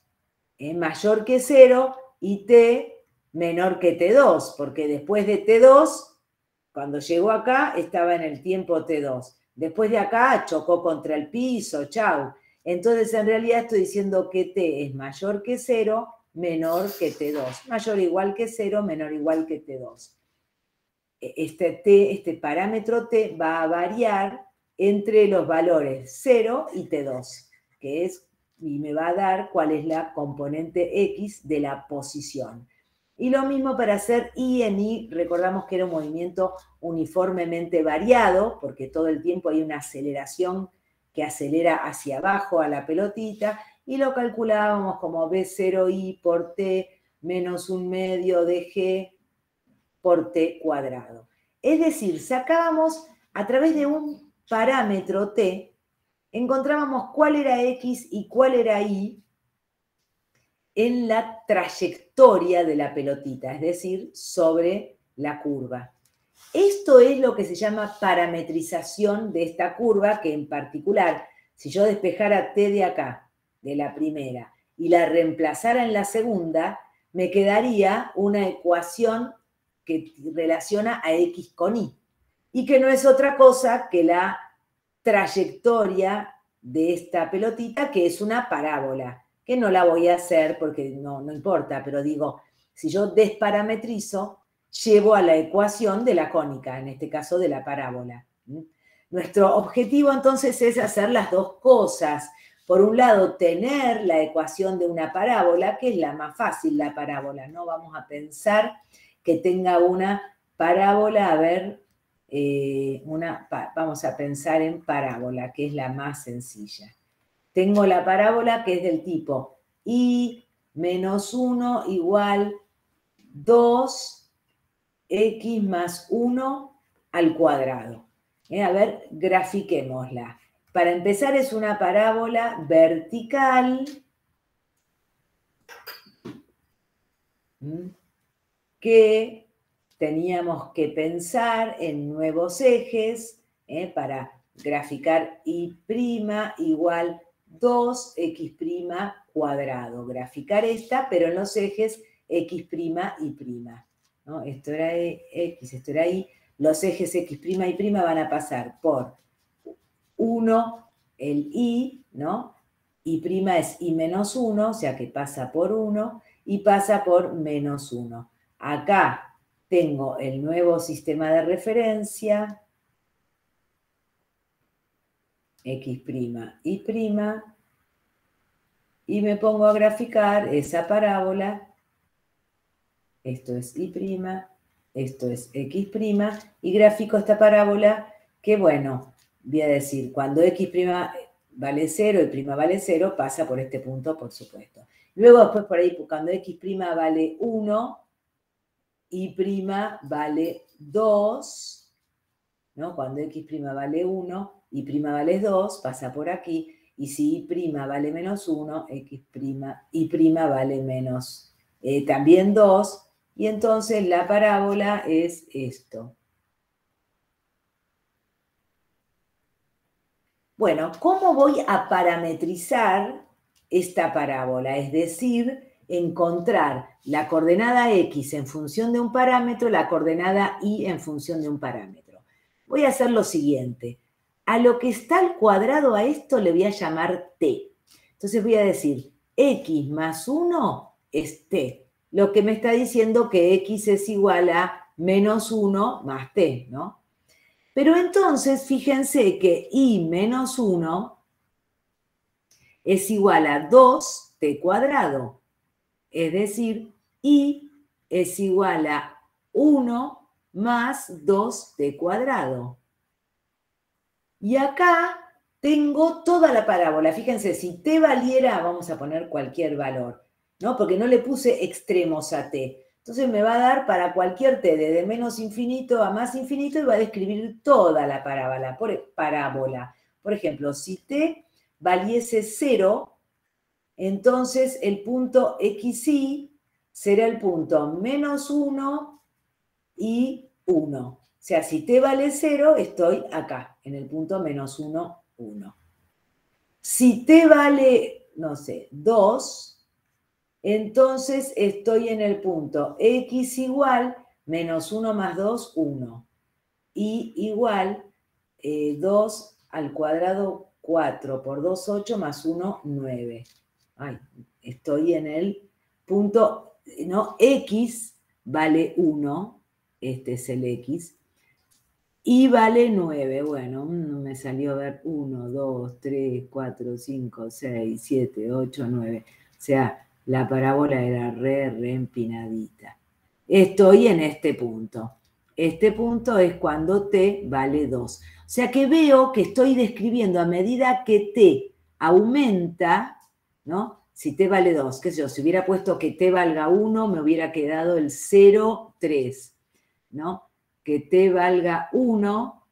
mayor que 0 y t menor que t2, porque después de t2, cuando llegó acá, estaba en el tiempo t2. Después de acá chocó contra el piso, chau. Entonces, en realidad estoy diciendo que t es mayor que 0, menor que t2. Mayor o igual que 0, menor o igual que t2. Este parámetro t va a variar entre los valores 0 y t2, que es, y me va a dar cuál es la componente x de la posición. Y lo mismo para hacer y en y, recordamos que era un movimiento uniformemente variado, porque todo el tiempo hay una aceleración que acelera hacia abajo a la pelotita, y lo calculábamos como b0i por t menos 1/2 de g por t cuadrado. Es decir, sacábamos a través de un parámetro t, encontrábamos cuál era x y cuál era y en la trayectoria de la pelotita, es decir, sobre la curva. Esto es lo que se llama parametrización de esta curva, que en particular, si yo despejara t de acá, de la primera, y la reemplazara en la segunda, me quedaría una ecuación que relaciona a x con y, y que no es otra cosa que la trayectoria de esta pelotita, que es una parábola, que no la voy a hacer porque no importa, pero digo, si yo desparametrizo, llevo a la ecuación de la cónica, en este caso de la parábola. Nuestro objetivo entonces es hacer las dos cosas. Por un lado, tener la ecuación de una parábola, que es la más fácil, la parábola, ¿no? Vamos a pensar que tenga una parábola, a ver, vamos a pensar en parábola, que es la más sencilla. Tengo la parábola que es del tipo y menos 1 igual 2x más 1 al cuadrado. A ver, grafiquémosla. Para empezar es una parábola vertical que teníamos que pensar en nuevos ejes para graficar y' igual 2x' cuadrado. Graficar esta, pero en los ejes x' y'. ¿No? Esto era x, esto era y. Los ejes x' y' van a pasar por 1, el y, ¿no? Y' es y menos 1, o sea que pasa por 1, y pasa por menos 1. Acá tengo el nuevo sistema de referencia, x', y me pongo a graficar esa parábola. Esto es y', esto es x', y grafico esta parábola que, bueno, voy a decir, cuando x' vale 0 y' vale 0, pasa por este punto, por supuesto. Luego, después por ahí, cuando x' vale 1, y' vale 2, ¿no? Cuando x' vale 1, y' vale 2, pasa por aquí, y si y' vale menos 1, y' vale menos también 2, y entonces la parábola es esto. Bueno, ¿cómo voy a parametrizar esta parábola? Es decir, encontrar la coordenada x en función de un parámetro, la coordenada y en función de un parámetro. Voy a hacer lo siguiente. A lo que está al cuadrado a esto le voy a llamar t. Entonces voy a decir, x más 1 es t. Lo que me está diciendo que x es igual a menos 1 más t, ¿no? Pero entonces, fíjense que y menos 1 es igual a 2t cuadrado. Es decir, y es igual a 1 más 2t cuadrado. Y acá tengo toda la parábola. Fíjense, si t valiera, vamos a poner cualquier valor, ¿no? Porque no le puse extremos a t. Entonces me va a dar para cualquier t, desde menos infinito a más infinito, y va a describir toda la parábola. Por ejemplo, si t valiese 0, entonces el punto xy será el punto menos 1 y 1. O sea, si t vale 0, estoy acá, en el punto menos 1, 1. Si t vale, no sé, 2, entonces estoy en el punto x igual menos 1 más 2, 1. Y igual 2 al cuadrado 4 por 2, 8 más 1, 9. Ay, estoy en el punto, ¿no? X vale 1, este es el X, y vale 9. Bueno, me salió a ver 1, 2, 3, 4, 5, 6, 7, 8, 9. O sea, la parábola era re empinadita. Estoy en este punto. Este punto es cuando t vale 2. O sea que veo que estoy describiendo a medida que t aumenta, ¿no? Si t vale 2, qué sé yo, si hubiera puesto que t valga 1, me hubiera quedado el 0, 3, ¿no? Que t valga 1,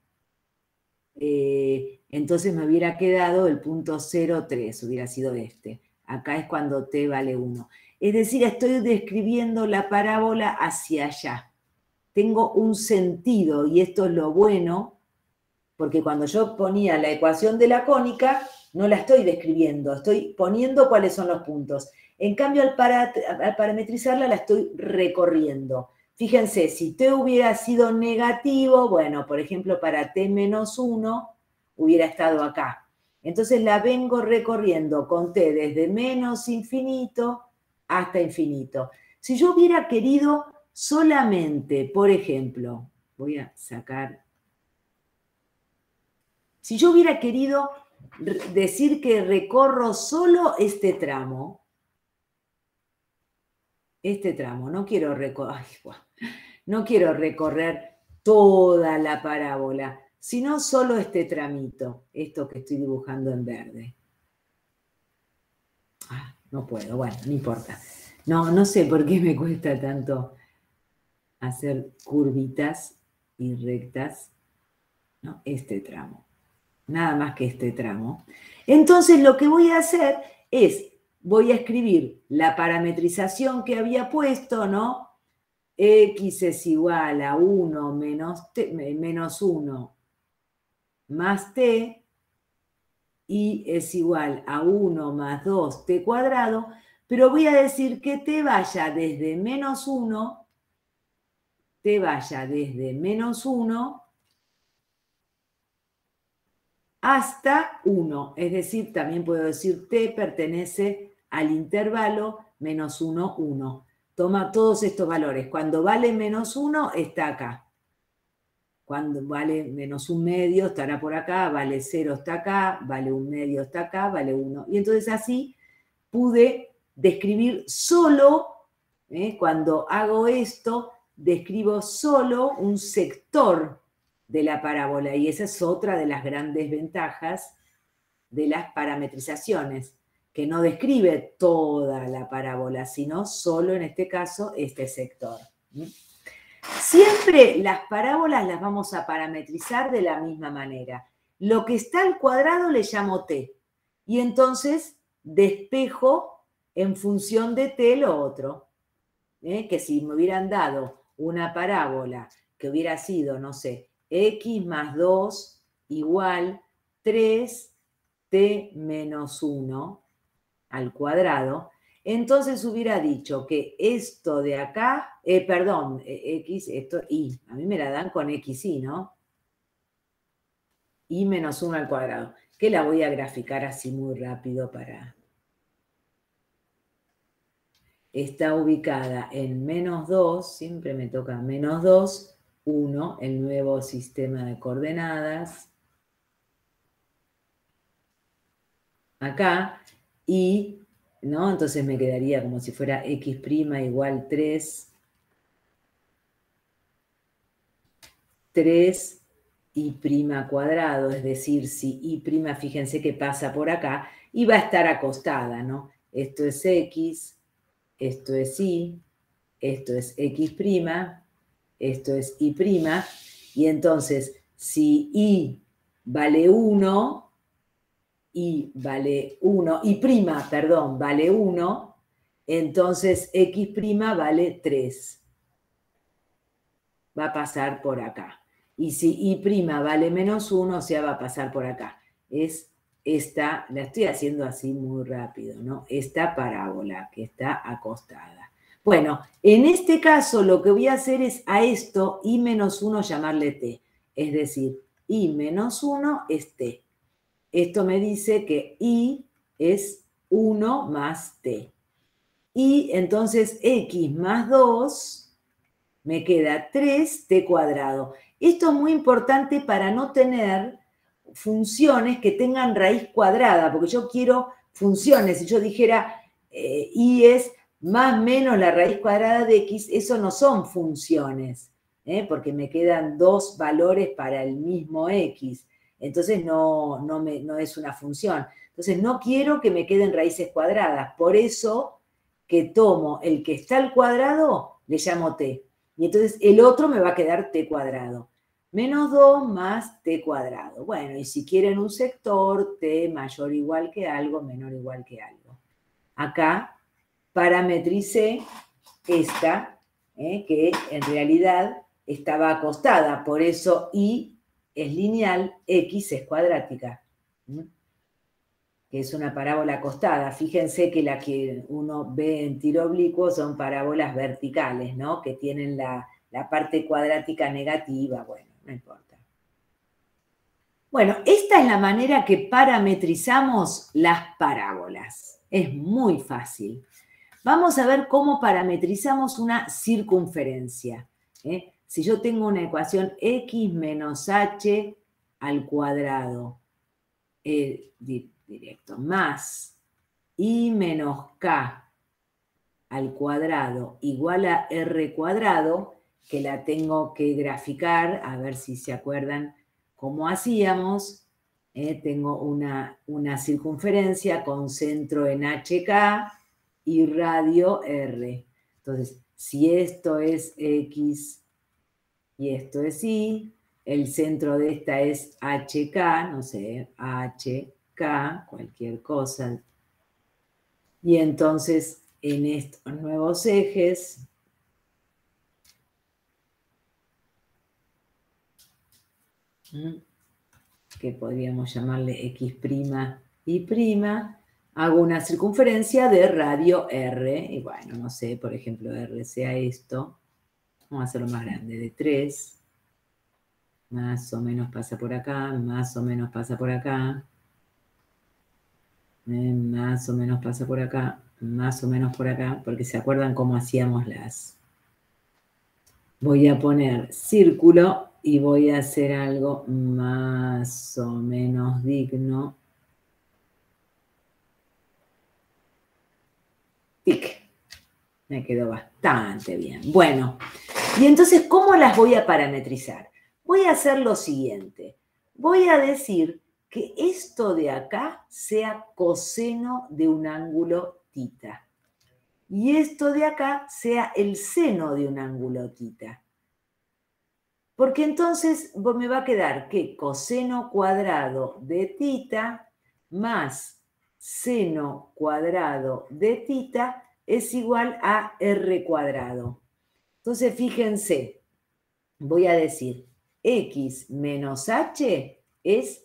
entonces me hubiera quedado el punto 0, 3, hubiera sido este. Acá es cuando t vale 1. Es decir, estoy describiendo la parábola hacia allá. Tengo un sentido, y esto es lo bueno, porque cuando yo ponía la ecuación de la cónica, no la estoy describiendo, estoy poniendo cuáles son los puntos. En cambio, al parametrizarla, la estoy recorriendo. Fíjense, si t hubiera sido negativo, bueno, por ejemplo, para t menos 1, hubiera estado acá. Entonces la vengo recorriendo con t desde menos infinito hasta infinito. Si yo hubiera querido solamente, por ejemplo, voy a sacar... Si yo hubiera querido decir que recorro solo este tramo, no quiero recorrer toda la parábola, sino solo este tramito, esto que estoy dibujando en verde. No puedo, bueno, no importa. No sé por qué me cuesta tanto hacer curvitas y rectas, ¿no? Este tramo. Nada más que este tramo. Entonces lo que voy a hacer es, voy a escribir la parametrización que había puesto, ¿no? X es igual a 1 menos 1 más t, y es igual a 1 más 2t cuadrado, pero voy a decir que t vaya desde menos 1, hasta 1, es decir, también puedo decir t pertenece al intervalo menos 1, 1. Toma todos estos valores. Cuando vale menos 1, está acá. Cuando vale menos 1/2, estará por acá, vale 0, está acá, vale 1/2, está acá, vale 1. Y entonces así pude describir solo, cuando hago esto, describo solo un sector de la parábola, y esa es otra de las grandes ventajas de las parametrizaciones, que no describe toda la parábola, sino solo en este caso este sector. Siempre las parábolas las vamos a parametrizar de la misma manera. Lo que está al cuadrado le llamo t, y entonces despejo en función de t lo otro. Que si me hubieran dado una parábola que hubiera sido, no sé, x más 2 igual 3t menos 1 al cuadrado, entonces hubiera dicho que esto de acá, x, esto, y, a mí me la dan con x, y, ¿no? Y menos 1 al cuadrado, que la voy a graficar así muy rápido para... Está ubicada en menos 2, siempre me toca menos 2, 1, el nuevo sistema de coordenadas. Acá, y, ¿no? Entonces me quedaría como si fuera x' igual 3 y' cuadrado, es decir, si y', fíjense que pasa por acá, y va a estar acostada, ¿no? Esto es x, esto es y, esto es x', esto es y', y entonces si y vale 1, y vale 1, vale 1, entonces x' vale 3. Va a pasar por acá. Y si y' vale menos 1, o sea, va a pasar por acá. Es esta, la estoy haciendo así muy rápido, ¿no? Esta parábola que está acostada. Bueno, en este caso lo que voy a hacer es a esto y menos 1 llamarle t. Es decir, I menos 1 es t. Esto me dice que I es 1 más t. Y entonces x más 2 me queda 3t cuadrado. Esto es muy importante para no tener funciones que tengan raíz cuadrada, porque yo quiero funciones. Si yo dijera y es más menos la raíz cuadrada de x, eso no son funciones, porque me quedan dos valores para el mismo x. Entonces no es una función. Entonces no quiero que me queden raíces cuadradas. Por eso que tomo el que está al cuadrado, le llamo t. Y entonces el otro me va a quedar t cuadrado. Menos 2 más t cuadrado. Bueno, y si quieren un sector, t mayor o igual que algo, menor o igual que algo. Acá parametricé esta, que en realidad estaba acostada, por eso y es lineal, x es cuadrática, que es una parábola acostada. Fíjense que la que uno ve en tiro oblicuo son parábolas verticales, ¿no? Que tienen la parte cuadrática negativa, bueno, no importa. Bueno, esta es la manera que parametrizamos las parábolas. Es muy fácil. Vamos a ver cómo parametrizamos una circunferencia. Si yo tengo una ecuación x menos h al cuadrado, directo, más i menos k al cuadrado igual a r cuadrado, que la tengo que graficar, a ver si se acuerdan cómo hacíamos. Tengo una circunferencia con centro en HK y radio R. Entonces, si esto es X y esto es Y, el centro de esta es HK, no sé, HK, cualquier cosa. Y entonces, en estos nuevos ejes, que podríamos llamarle X' y', hago una circunferencia de radio R, y bueno, no sé, por ejemplo, R sea esto, vamos a hacerlo más grande, de 3, más o menos pasa por acá, más o menos pasa por acá, más o menos pasa por acá, más o menos por acá, porque se acuerdan cómo hacíamos las. Voy a poner círculo y voy a hacer algo más o menos digno. ¡Tic! Me quedó bastante bien. Bueno, y entonces, ¿cómo las voy a parametrizar? Voy a hacer lo siguiente. Voy a decir que esto de acá sea coseno de un ángulo θ. Y esto de acá sea el seno de un ángulo θ. Porque entonces me va a quedar que coseno cuadrado de θ más seno cuadrado de θ es igual a r cuadrado. Entonces, fíjense, voy a decir x menos h es,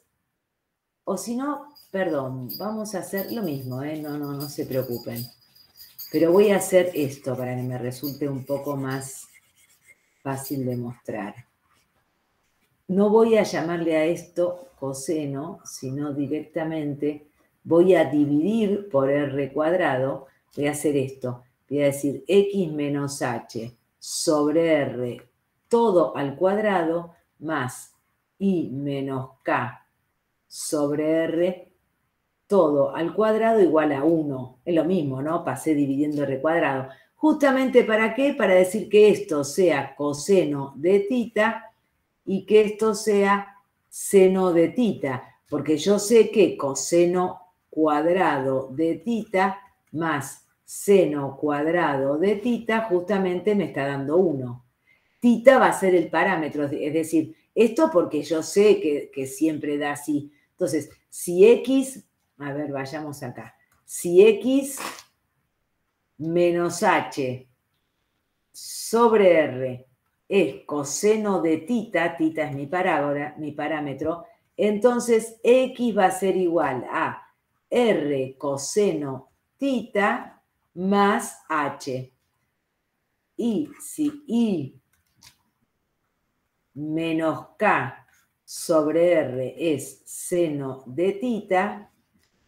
o si no, perdón, vamos a hacer lo mismo, no se preocupen. Pero voy a hacer esto para que me resulte un poco más fácil de mostrar. No voy a llamarle a esto coseno, sino directamente voy a dividir por r cuadrado. Voy a hacer esto. Voy a decir x menos h sobre r todo al cuadrado más i menos k sobre r todo al cuadrado igual a 1. Es lo mismo, ¿no? Pasé dividiendo r cuadrado. ¿Justamente para qué? Para decir que esto sea coseno de θ y que esto sea seno de θ, porque yo sé que coseno cuadrado de θ más seno cuadrado de θ justamente me está dando 1. Θ va a ser el parámetro, es decir, esto porque yo sé que siempre da así. Entonces, si x, a ver, vayamos acá, si x menos h sobre r es coseno de θ, θ es mi parámetro, entonces x va a ser igual a r coseno θ más h. Y si i menos k sobre R es seno de tita,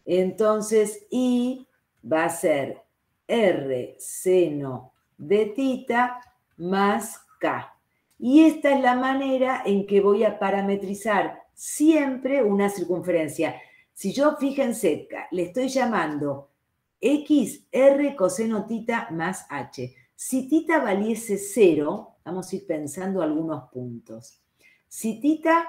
entonces I va a ser R seno de tita más K. Y esta es la manera en que voy a parametrizar siempre una circunferencia. Si yo, fíjense, le estoy llamando X, R coseno tita más H. Si tita valiese 0, vamos a ir pensando algunos puntos. Si tita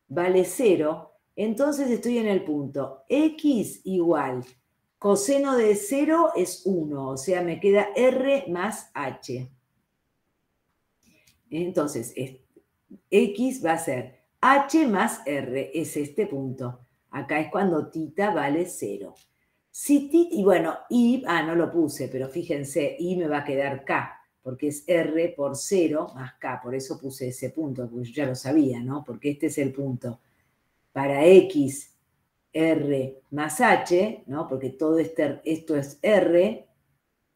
vale 0, entonces estoy en el punto X igual coseno de 0 es 1, o sea, me queda R más H. Entonces, X va a ser H más R, es este punto. Acá es cuando tita vale 0. Si tita, y bueno, I, no lo puse, pero fíjense, I me va a quedar K, porque es R por 0 más K, por eso puse ese punto, porque yo ya lo sabía, ¿no? Porque este es el punto. Para X, R más H, ¿no? Porque todo esto es R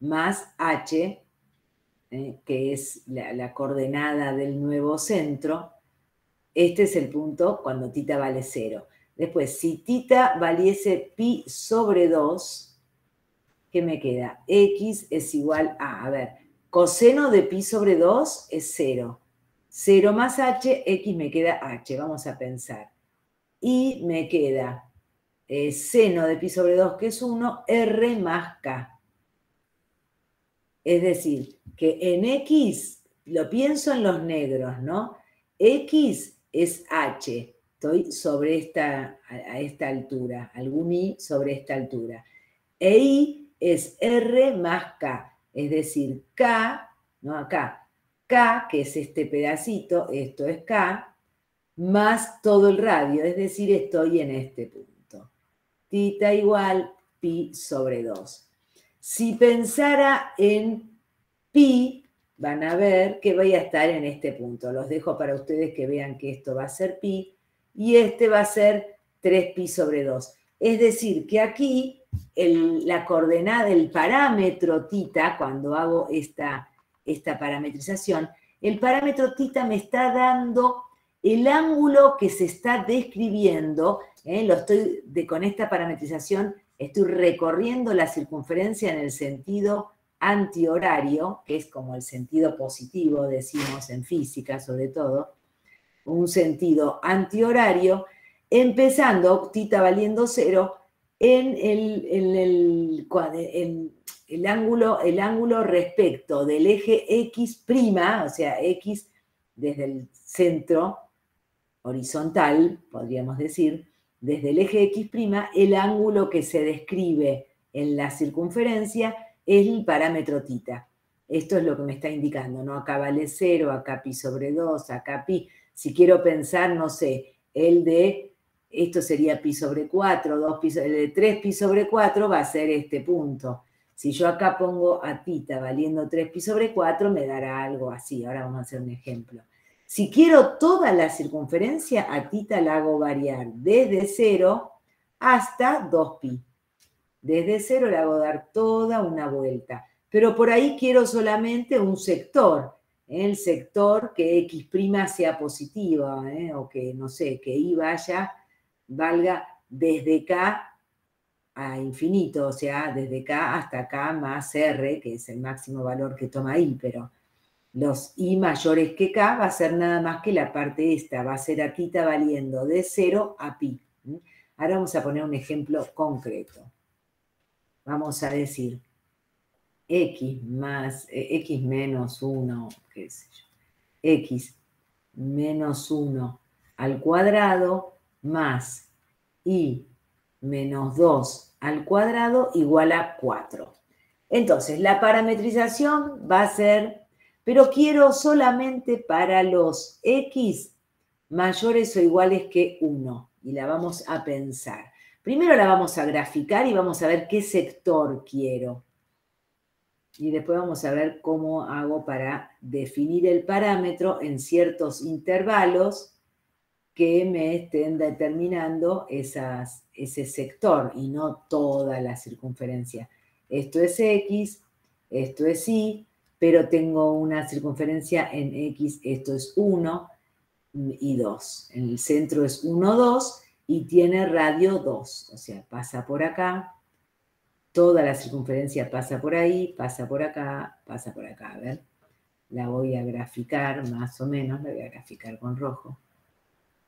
más H, que es la coordenada del nuevo centro. Este es el punto cuando tita vale 0. Después, si tita valiese pi sobre 2, ¿qué me queda? X es igual a ver, coseno de pi sobre 2 es 0. 0 más H, X me queda H. Vamos a pensar. Y me queda seno de pi sobre 2, que es 1, R más K. Es decir, que en X, lo pienso en los negros, ¿no? X es H, estoy sobre a esta altura, algún I sobre esta altura. E I es R más K, es decir, K, ¿no? Acá, K, que es este pedacito, esto es K, más todo el radio, es decir, estoy en este punto. Tita igual pi sobre 2. Si pensara en pi, van a ver que voy a estar en este punto. Los dejo para ustedes que vean que esto va a ser pi y este va a ser 3 pi sobre 2. Es decir, que aquí la coordenada, el parámetro tita, cuando hago esta parametrización, el parámetro tita me está dando el ángulo que se está describiendo. Con esta parametrización estoy recorriendo la circunferencia en el sentido antihorario, que es como el sentido positivo, decimos en física sobre todo, un sentido antihorario, empezando, tita valiendo 0, en el ángulo respecto del eje X', o sea, X desde el centro horizontal, podríamos decir, desde el eje X', el ángulo que se describe en la circunferencia es el parámetro tita. Esto es lo que me está indicando, ¿no? Acá vale 0, acá pi sobre 2, acá pi. Si quiero pensar, no sé, esto sería pi sobre 4, el de 3 pi sobre 4 va a ser este punto. Si yo acá pongo a tita valiendo 3 pi sobre 4, me dará algo así. Ahora vamos a hacer un ejemplo. Si quiero toda la circunferencia, a tita la hago variar desde 0 hasta 2pi. Desde 0 le hago dar toda una vuelta. Pero por ahí quiero solamente un sector. El sector que X' sea positiva, o que, no sé, que Y valga desde K a infinito, o sea, desde K hasta K más R, que es el máximo valor que toma I, pero los I mayores que K va a ser nada más que la parte esta, va a ser a tita valiendo de 0 a pi. Ahora vamos a poner un ejemplo concreto. Vamos a decir X menos 1, qué sé yo, X menos 1 al cuadrado más Y menos 2 al cuadrado igual a 4. Entonces, la parametrización va a ser, pero quiero solamente para los X mayores o iguales que 1, y la vamos a pensar. Primero la vamos a graficar y vamos a ver qué sector quiero. Y después vamos a ver cómo hago para definir el parámetro en ciertos intervalos que me estén determinando ese sector y no toda la circunferencia. Esto es X, esto es Y, pero tengo una circunferencia en X, esto es 1, y 2. En el centro es 1, 2 y tiene radio 2. O sea, pasa por acá. Toda la circunferencia pasa por ahí, pasa por acá, pasa por acá. A ver, la voy a graficar más o menos, la voy a graficar con rojo.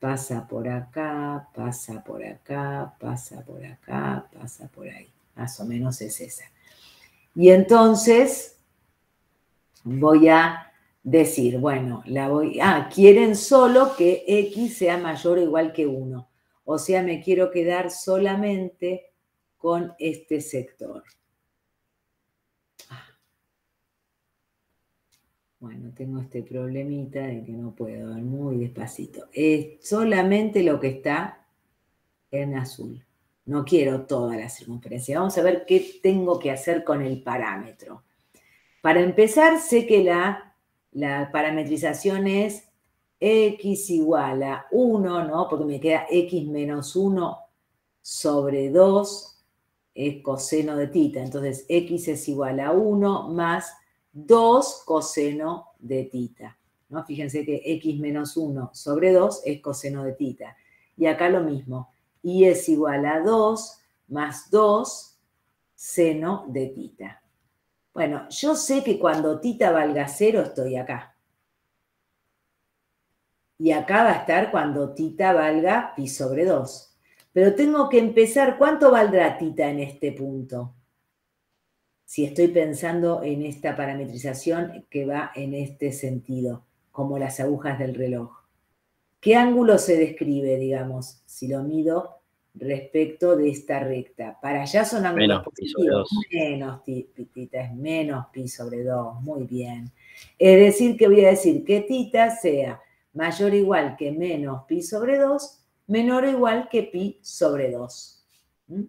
Pasa por acá, pasa por acá, pasa por acá, pasa por ahí. Más o menos es esa. Y entonces voy a decir, bueno, quieren solo que X sea mayor o igual que 1. O sea, me quiero quedar solamente con este sector. Bueno, tengo este problemita de que no puedo ver muy despacito. Es solamente lo que está en azul. No quiero toda la circunferencia. Vamos a ver qué tengo que hacer con el parámetro. Para empezar, sé que la parametrización es x igual a 1, ¿no? Porque me queda x menos 1 sobre 2 es coseno de tita. Entonces, x es igual a 1 más 2 coseno de tita, ¿no? Fíjense que x menos 1 sobre 2 es coseno de tita. Y acá lo mismo. Y es igual a 2 más 2 seno de tita. Bueno, yo sé que cuando tita valga 0 estoy acá. Y acá va a estar cuando tita valga pi sobre 2. Pero tengo que empezar, ¿cuánto valdrá tita en este punto? Si estoy pensando en esta parametrización que va en este sentido, como las agujas del reloj. ¿Qué ángulo se describe, digamos, si lo mido respecto de esta recta? Para allá son ángulos Menos pi sobre positivos. 2. Menos tita es menos pi sobre 2. Muy bien. Es decir, que voy a decir que tita sea mayor o igual que menos pi sobre 2, menor o igual que pi sobre 2. ¿Mm?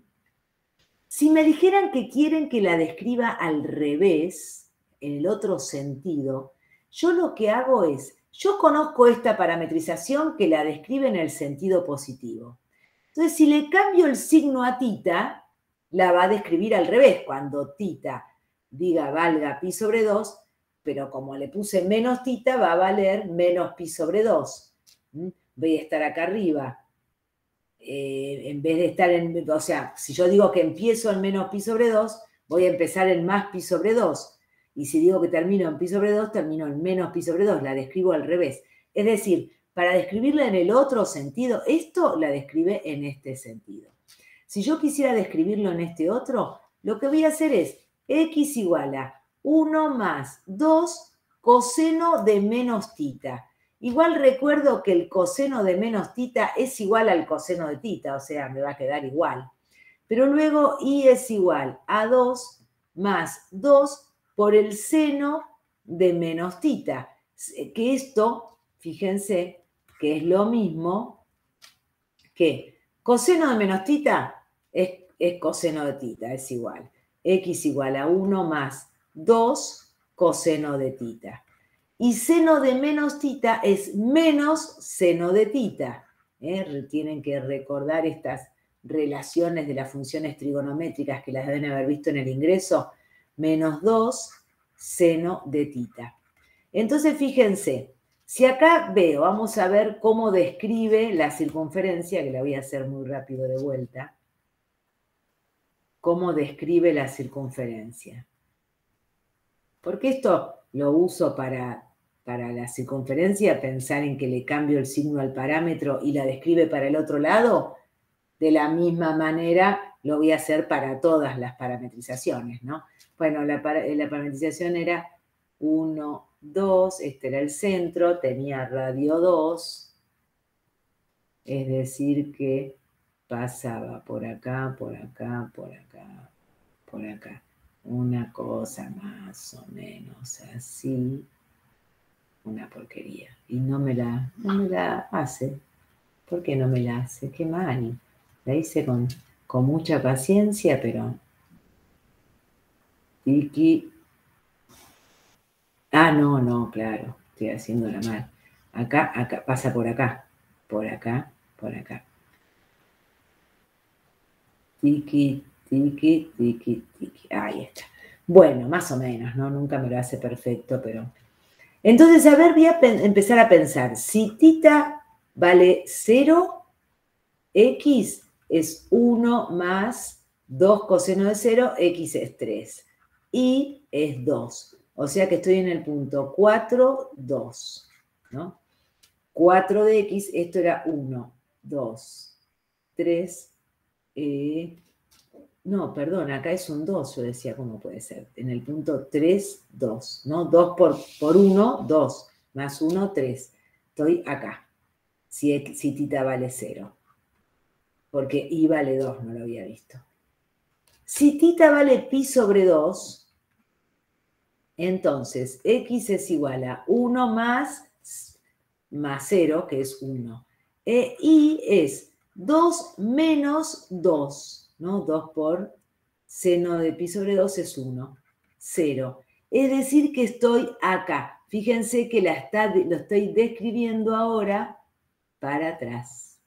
Si me dijeran que quieren que la describa al revés, en el otro sentido, yo lo que hago es, yo conozco esta parametrización que la describe en el sentido positivo. Entonces, si le cambio el signo a tita, la va a describir al revés. Cuando tita diga valga pi sobre 2, pero como le puse menos tita, va a valer menos pi sobre 2. Voy a estar acá arriba. En vez de estar en, o sea, si yo digo que empiezo en menos pi sobre 2, voy a empezar en más pi sobre 2. Y si digo que termino en pi sobre 2, termino en menos pi sobre 2, la describo al revés. Es decir, para describirla en el otro sentido, esto la describe en este sentido. Si yo quisiera describirlo en este otro, lo que voy a hacer es x igual a 1 más 2 coseno de menos tita. Igual recuerdo que el coseno de menos tita es igual al coseno de tita, o sea, me va a quedar igual. Pero luego y es igual a 2 más 2 por el seno de menos tita. Que esto, fíjense, que es lo mismo que coseno de menos tita es coseno de tita, es igual. X igual a 1 más 2 coseno de tita. Y seno de menos tita es menos seno de tita. Tienen que recordar estas relaciones de las funciones trigonométricas que las deben haber visto en el ingreso. Menos 2 seno de tita. Entonces, fíjense, si acá veo, vamos a ver cómo describe la circunferencia, que la voy a hacer muy rápido de vuelta. Cómo describe la circunferencia. Porque esto lo uso para la circunferencia, pensar en que le cambio el signo al parámetro y la describe para el otro lado, de la misma manera lo voy a hacer para todas las parametrizaciones, ¿no? Bueno, la parametrización era 1, 2, este era el centro, tenía radio 2, es decir que pasaba por acá, por acá, por acá, por acá. Una cosa más o menos así. Una porquería. Y no me la hace. ¿Por qué no me la hace? Qué mal. La hice con mucha paciencia, pero... no, claro. Estoy haciéndola mal. Acá, pasa por acá. Por acá, por acá. Tiki, tiki, tiki, tiki. Ahí está. Bueno, más o menos, ¿no? Nunca me lo hace perfecto, pero Entonces, a ver, voy a empezar a pensar. Si tita vale 0, x es 1 más 2 coseno de 0, x es 3. Y es 2. O sea que estoy en el punto 4, 2. ¿No? 4 de x, esto era 1, 2, 3. No, perdón, acá es un 2, yo decía, ¿cómo puede ser? En el punto 3, 2, ¿no? 2 por 1, 2, más 1, 3. Estoy acá, si tita vale 0, porque i vale 2, no lo había visto. Si tita vale pi sobre 2, entonces x es igual a 1 más 0, que es 1. Y es 2 menos 2, ¿no? 2 por seno de pi sobre 2 es 1, 0. Es decir que estoy acá. Fíjense que lo estoy describiendo ahora para atrás.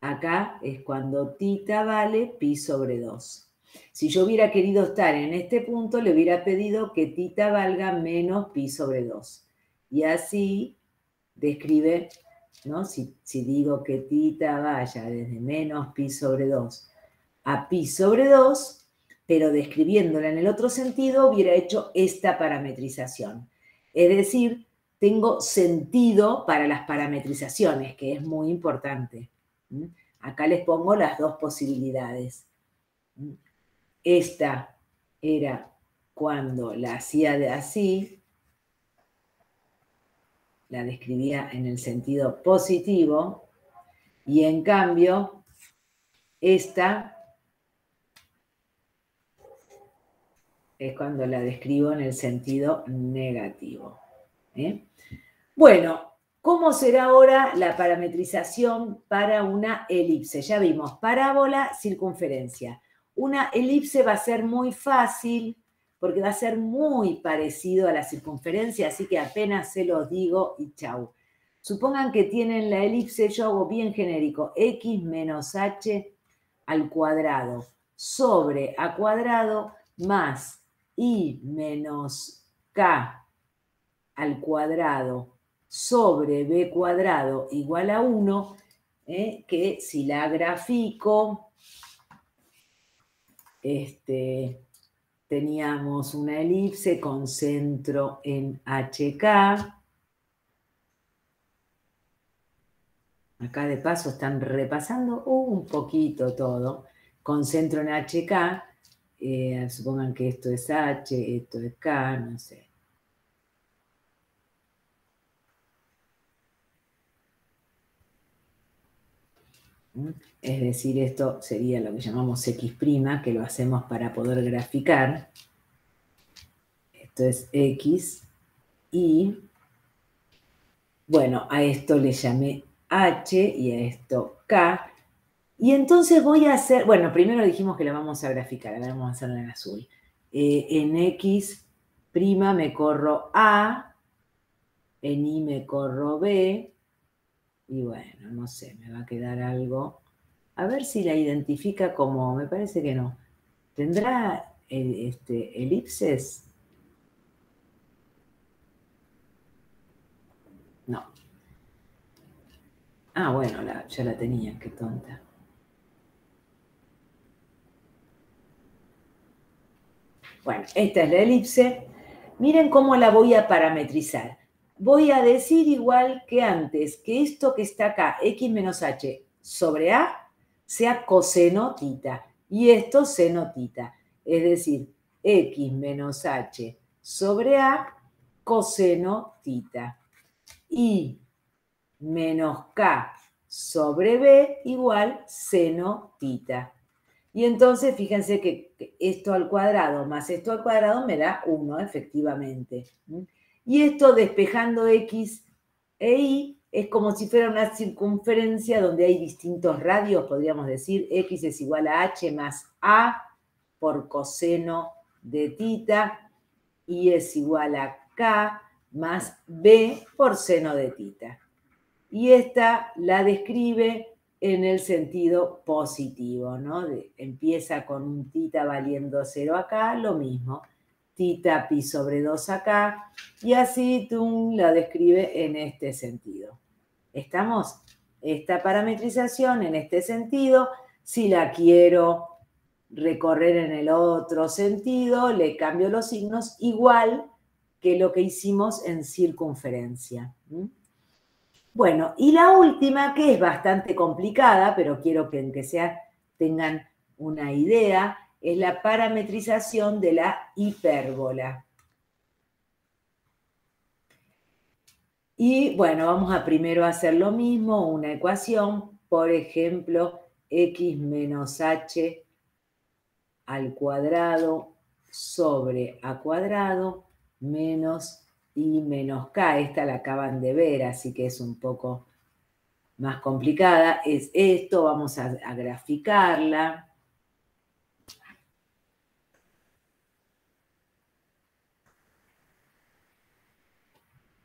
Acá es cuando tita vale pi sobre 2. Si yo hubiera querido estar en este punto, le hubiera pedido que tita valga menos pi sobre 2. Y así describe, ¿no? Si digo que tita vaya desde menos pi sobre 2 a pi sobre 2, pero describiéndola en el otro sentido, hubiera hecho esta parametrización. Es decir, tengo sentido para las parametrizaciones, que es muy importante. Acá les pongo las dos posibilidades. Esta era cuando la hacía de así, la describía en el sentido positivo, y en cambio, esta es cuando la describo en el sentido negativo. Bueno, ¿cómo será ahora la parametrización para una elipse? Ya vimos, parábola, circunferencia. Una elipse va a ser muy fácil porque va a ser muy parecido a la circunferencia, así que apenas se los digo y chau. Supongan que tienen la elipse, yo hago bien genérico, x menos h al cuadrado sobre a cuadrado más i menos k al cuadrado sobre b cuadrado igual a 1, que si la grafico, teníamos una elipse con centro en HK. Acá de paso están repasando un poquito todo. Con centro en HK, supongan que esto es H, esto es K, no sé. Es decir, esto sería lo que llamamos X', que lo hacemos para poder graficar. Esto es X y, bueno, a esto le llamé H y a esto K. Y entonces voy a hacer, bueno, primero dijimos que lo vamos a graficar, ahora vamos a hacerlo en azul. En X' me corro A, en Y me corro B, y bueno, no sé, me va a quedar algo. A ver si la identifica como, me parece que no. ¿Tendrá elipses? No. Ah, bueno, ya la tenía, qué tonta. Bueno, esta es la elipse. Miren cómo la voy a parametrizar. Voy a decir igual que antes, que esto que está acá, x menos h sobre a, sea coseno tita. Y esto seno tita. Es decir, x menos h sobre a, coseno tita. Y menos k sobre b igual seno tita. Y entonces fíjense que esto al cuadrado más esto al cuadrado me da 1, efectivamente. Y esto despejando x e y es como si fuera una circunferencia donde hay distintos radios, podríamos decir, x es igual a h más a por coseno de tita, y es igual a k más b por seno de tita. Y esta la describe en el sentido positivo, ¿no? Empieza con un tita valiendo 0 acá, lo mismo. tita pi sobre 2 acá, y así tú la describe en este sentido. ¿Estamos? Esta parametrización en este sentido, si la quiero recorrer en el otro sentido, le cambio los signos igual que lo que hicimos en circunferencia. Bueno, y la última, que es bastante complicada, pero quiero que aunque sea tengan una idea, es la parametrización de la hipérbola. Y bueno, vamos a primero hacer lo mismo, una ecuación, por ejemplo, x menos h al cuadrado sobre a cuadrado menos i menos k. Esta la acaban de ver, así que es un poco más complicada. Es esto, vamos a graficarla.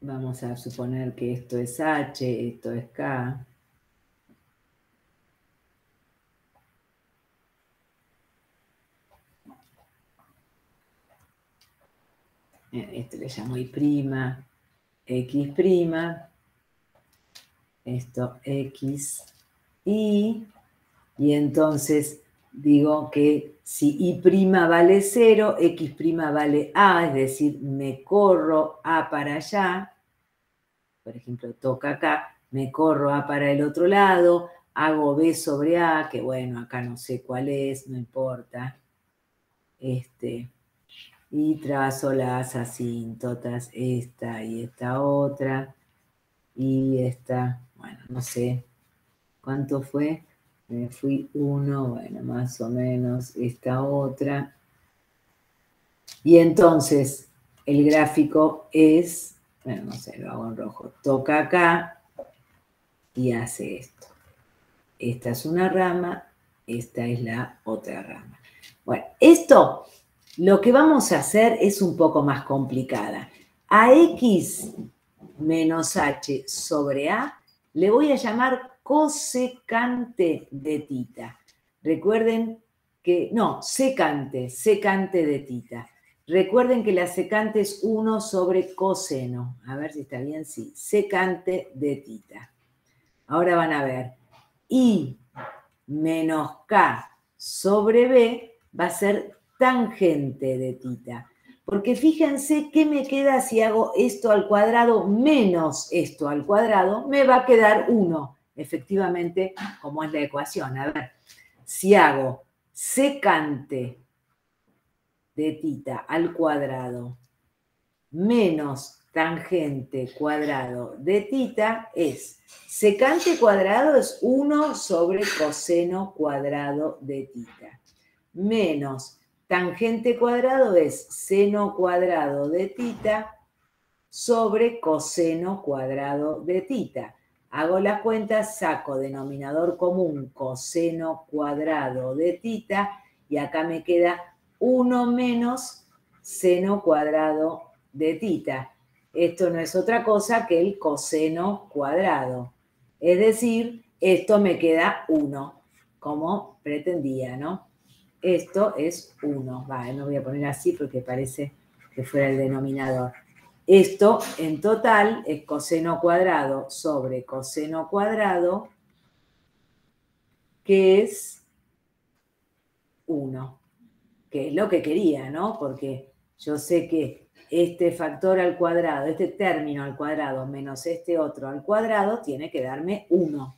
Vamos a suponer que esto es h, esto es k. Este le llamo y', x', esto x, y entonces digo que si y' vale 0, x' vale a, es decir, me corro a para allá, por ejemplo, toca acá, me corro a para el otro lado, hago b sobre a, que bueno, acá no sé cuál es, no importa, y trazo las asíntotas, esta y esta otra, y esta, bueno, no sé, ¿cuánto fue? Me fui 1, bueno, más o menos, esta otra. Y entonces, el gráfico es, bueno, no sé, lo hago en rojo, toca acá y hace esto. Esta es una rama, esta es la otra rama. Bueno, esto, lo que vamos a hacer es un poco más complicada. A x menos h sobre a le voy a llamar cosecante de tita. Recuerden que, no, secante de tita. Recuerden que la secante es 1 sobre coseno. A ver si está bien, sí, secante de tita. Ahora van a ver, i menos k sobre b va a ser tangente de tita. Porque fíjense qué me queda si hago esto al cuadrado menos esto al cuadrado, me va a quedar 1, efectivamente, como es la ecuación. A ver, si hago secante de tita al cuadrado menos tangente cuadrado de tita es, secante cuadrado es 1 sobre coseno cuadrado de tita, menos tangente cuadrado es seno cuadrado de tita sobre coseno cuadrado de tita. Hago las cuentas, saco denominador común coseno cuadrado de tita y acá me queda 1 menos seno cuadrado de tita. Esto no es otra cosa que el coseno cuadrado. Es decir, esto me queda 1, como pretendía, ¿no? Esto es 1. Vale, no voy a poner así porque parece que fuera el denominador. Esto en total es coseno cuadrado sobre coseno cuadrado, que es 1, que es lo que quería, ¿no? Porque yo sé que este factor al cuadrado, este término al cuadrado menos este otro al cuadrado, tiene que darme 1.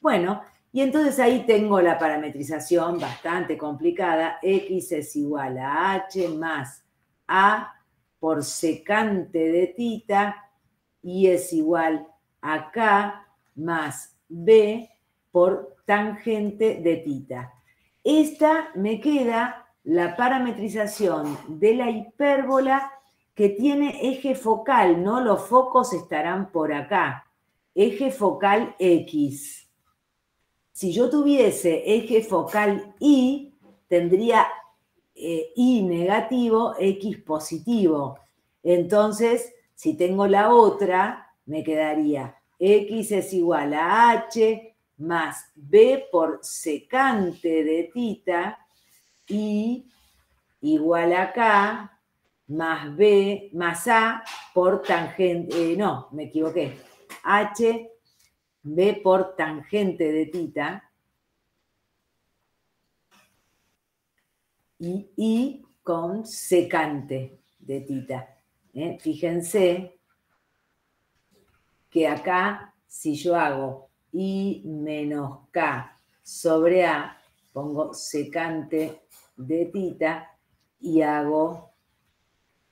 Bueno, y entonces ahí tengo la parametrización bastante complicada. X es igual a h más a por secante de tita, y es igual a k más b por tangente de tita. Esta me queda la parametrización de la hipérbola que tiene eje focal, ¿no? Los focos estarán por acá. Eje focal X. Si yo tuviese eje focal Y, tendría Y negativo, X positivo. Entonces, si tengo la otra, me quedaría X es igual a H más B por secante de tita y igual a K más B más A por tangente, no, me equivoqué, H, B por tangente de tita, y I con secante de tita. Fíjense que acá, si yo hago I menos K sobre A, pongo secante de tita y hago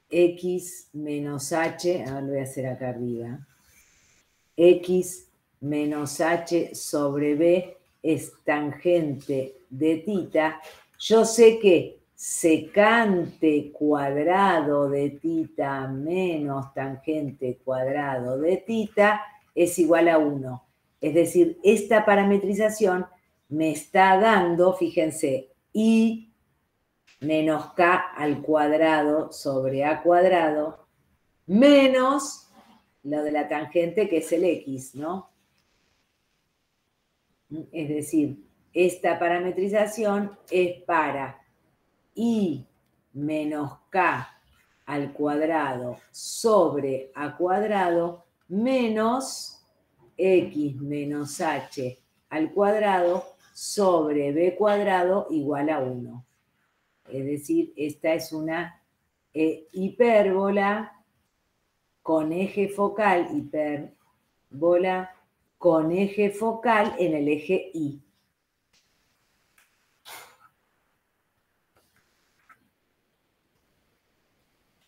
X menos H, ahora lo voy a hacer acá arriba, X menos H sobre B es tangente de tita. Yo sé que secante cuadrado de tita menos tangente cuadrado de tita es igual a 1. Es decir, esta parametrización me está dando, fíjense, I menos K al cuadrado sobre A cuadrado menos lo de la tangente que es el X, ¿no? Es decir, esta parametrización es para I menos K al cuadrado sobre A cuadrado menos X menos H al cuadrado sobre B cuadrado igual a 1. Es decir, esta es una hipérbola con eje focal, hipérbola con eje focal en el eje Y.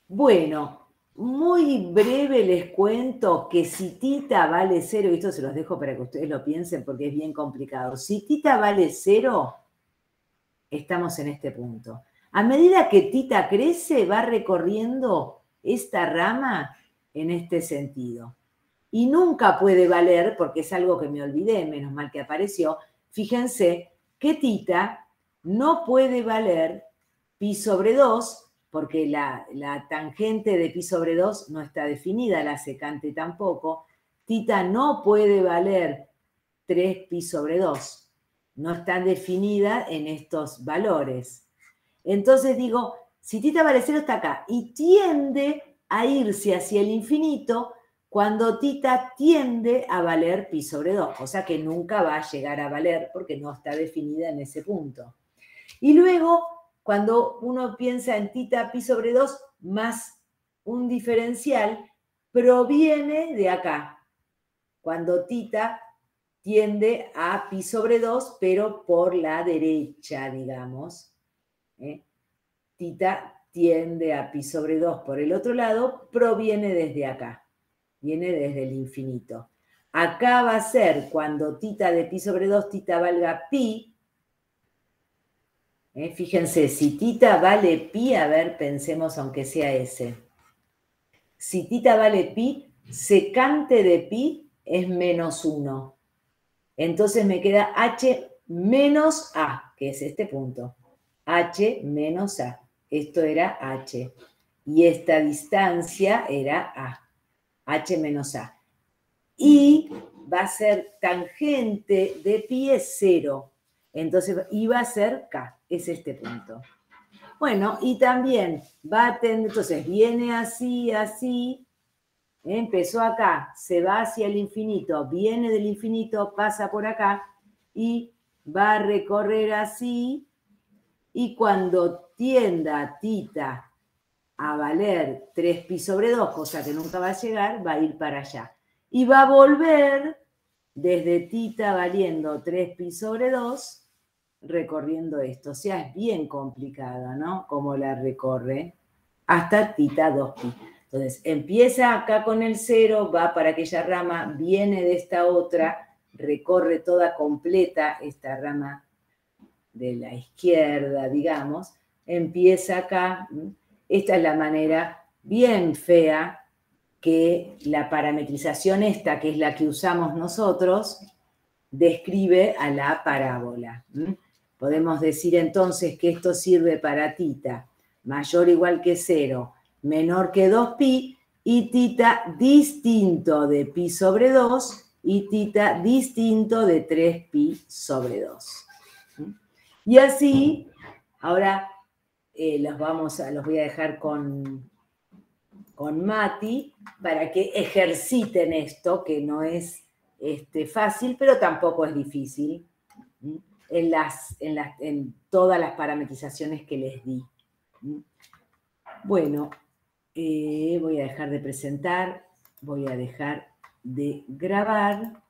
Bueno, muy breve les cuento que si tita vale 0, y esto se los dejo para que ustedes lo piensen porque es bien complicado. Si tita vale 0, estamos en este punto. A medida que tita crece, va recorriendo esta rama en este sentido. Y nunca puede valer, porque es algo que me olvidé, menos mal que apareció, fíjense que tita no puede valer pi sobre 2, porque la tangente de pi sobre 2 no está definida, la secante tampoco. Tita no puede valer 3 pi sobre 2, no está definida en estos valores. Entonces digo, si tita vale 0 está acá, y tiende a irse hacia el infinito cuando tita tiende a valer pi sobre 2, cosa que nunca va a llegar a valer porque no está definida en ese punto. Y luego, cuando uno piensa en tita pi sobre 2 más un diferencial, proviene de acá, cuando tita tiende a pi sobre 2, pero por la derecha, digamos. Tita tiende a pi sobre 2 por el otro lado, proviene desde acá, viene desde el infinito. Acá va a ser cuando tita de pi sobre 2, tita valga pi. Fíjense, si tita vale pi, a ver, pensemos aunque sea ese. Si tita vale pi, secante de pi es menos 1. Entonces me queda h menos a, que es este punto. H menos a. Esto era h. Y esta distancia era a. H menos a. Y va a ser tangente de pi es 0. Entonces, y va a ser k. Es este punto. Bueno, y también va a tener, entonces viene así, así. Empezó acá, se va hacia el infinito, viene del infinito, pasa por acá y va a recorrer así, y cuando tienda tita a valer 3 pi sobre 2, cosa que nunca va a llegar, va a ir para allá. Y va a volver desde tita valiendo 3 pi sobre 2, recorriendo esto. O sea, es bien complicada, ¿no? Como la recorre hasta tita 2 pi. Entonces, empieza acá con el 0, va para aquella rama, viene de esta otra, recorre toda completa esta rama de la izquierda, digamos, empieza acá. Esta es la manera bien fea que la parametrización esta, que es la que usamos nosotros, describe a la parábola. Podemos decir entonces que esto sirve para tita mayor o igual que 0, menor que 2pi, y tita distinto de pi sobre 2 y tita distinto de 3pi sobre 2. Y así, ahora los voy a dejar con con Mati para que ejerciten esto, que no es fácil, pero tampoco es difícil, en todas las parametrizaciones que les di. Bueno, voy a dejar de presentar, voy a dejar de grabar.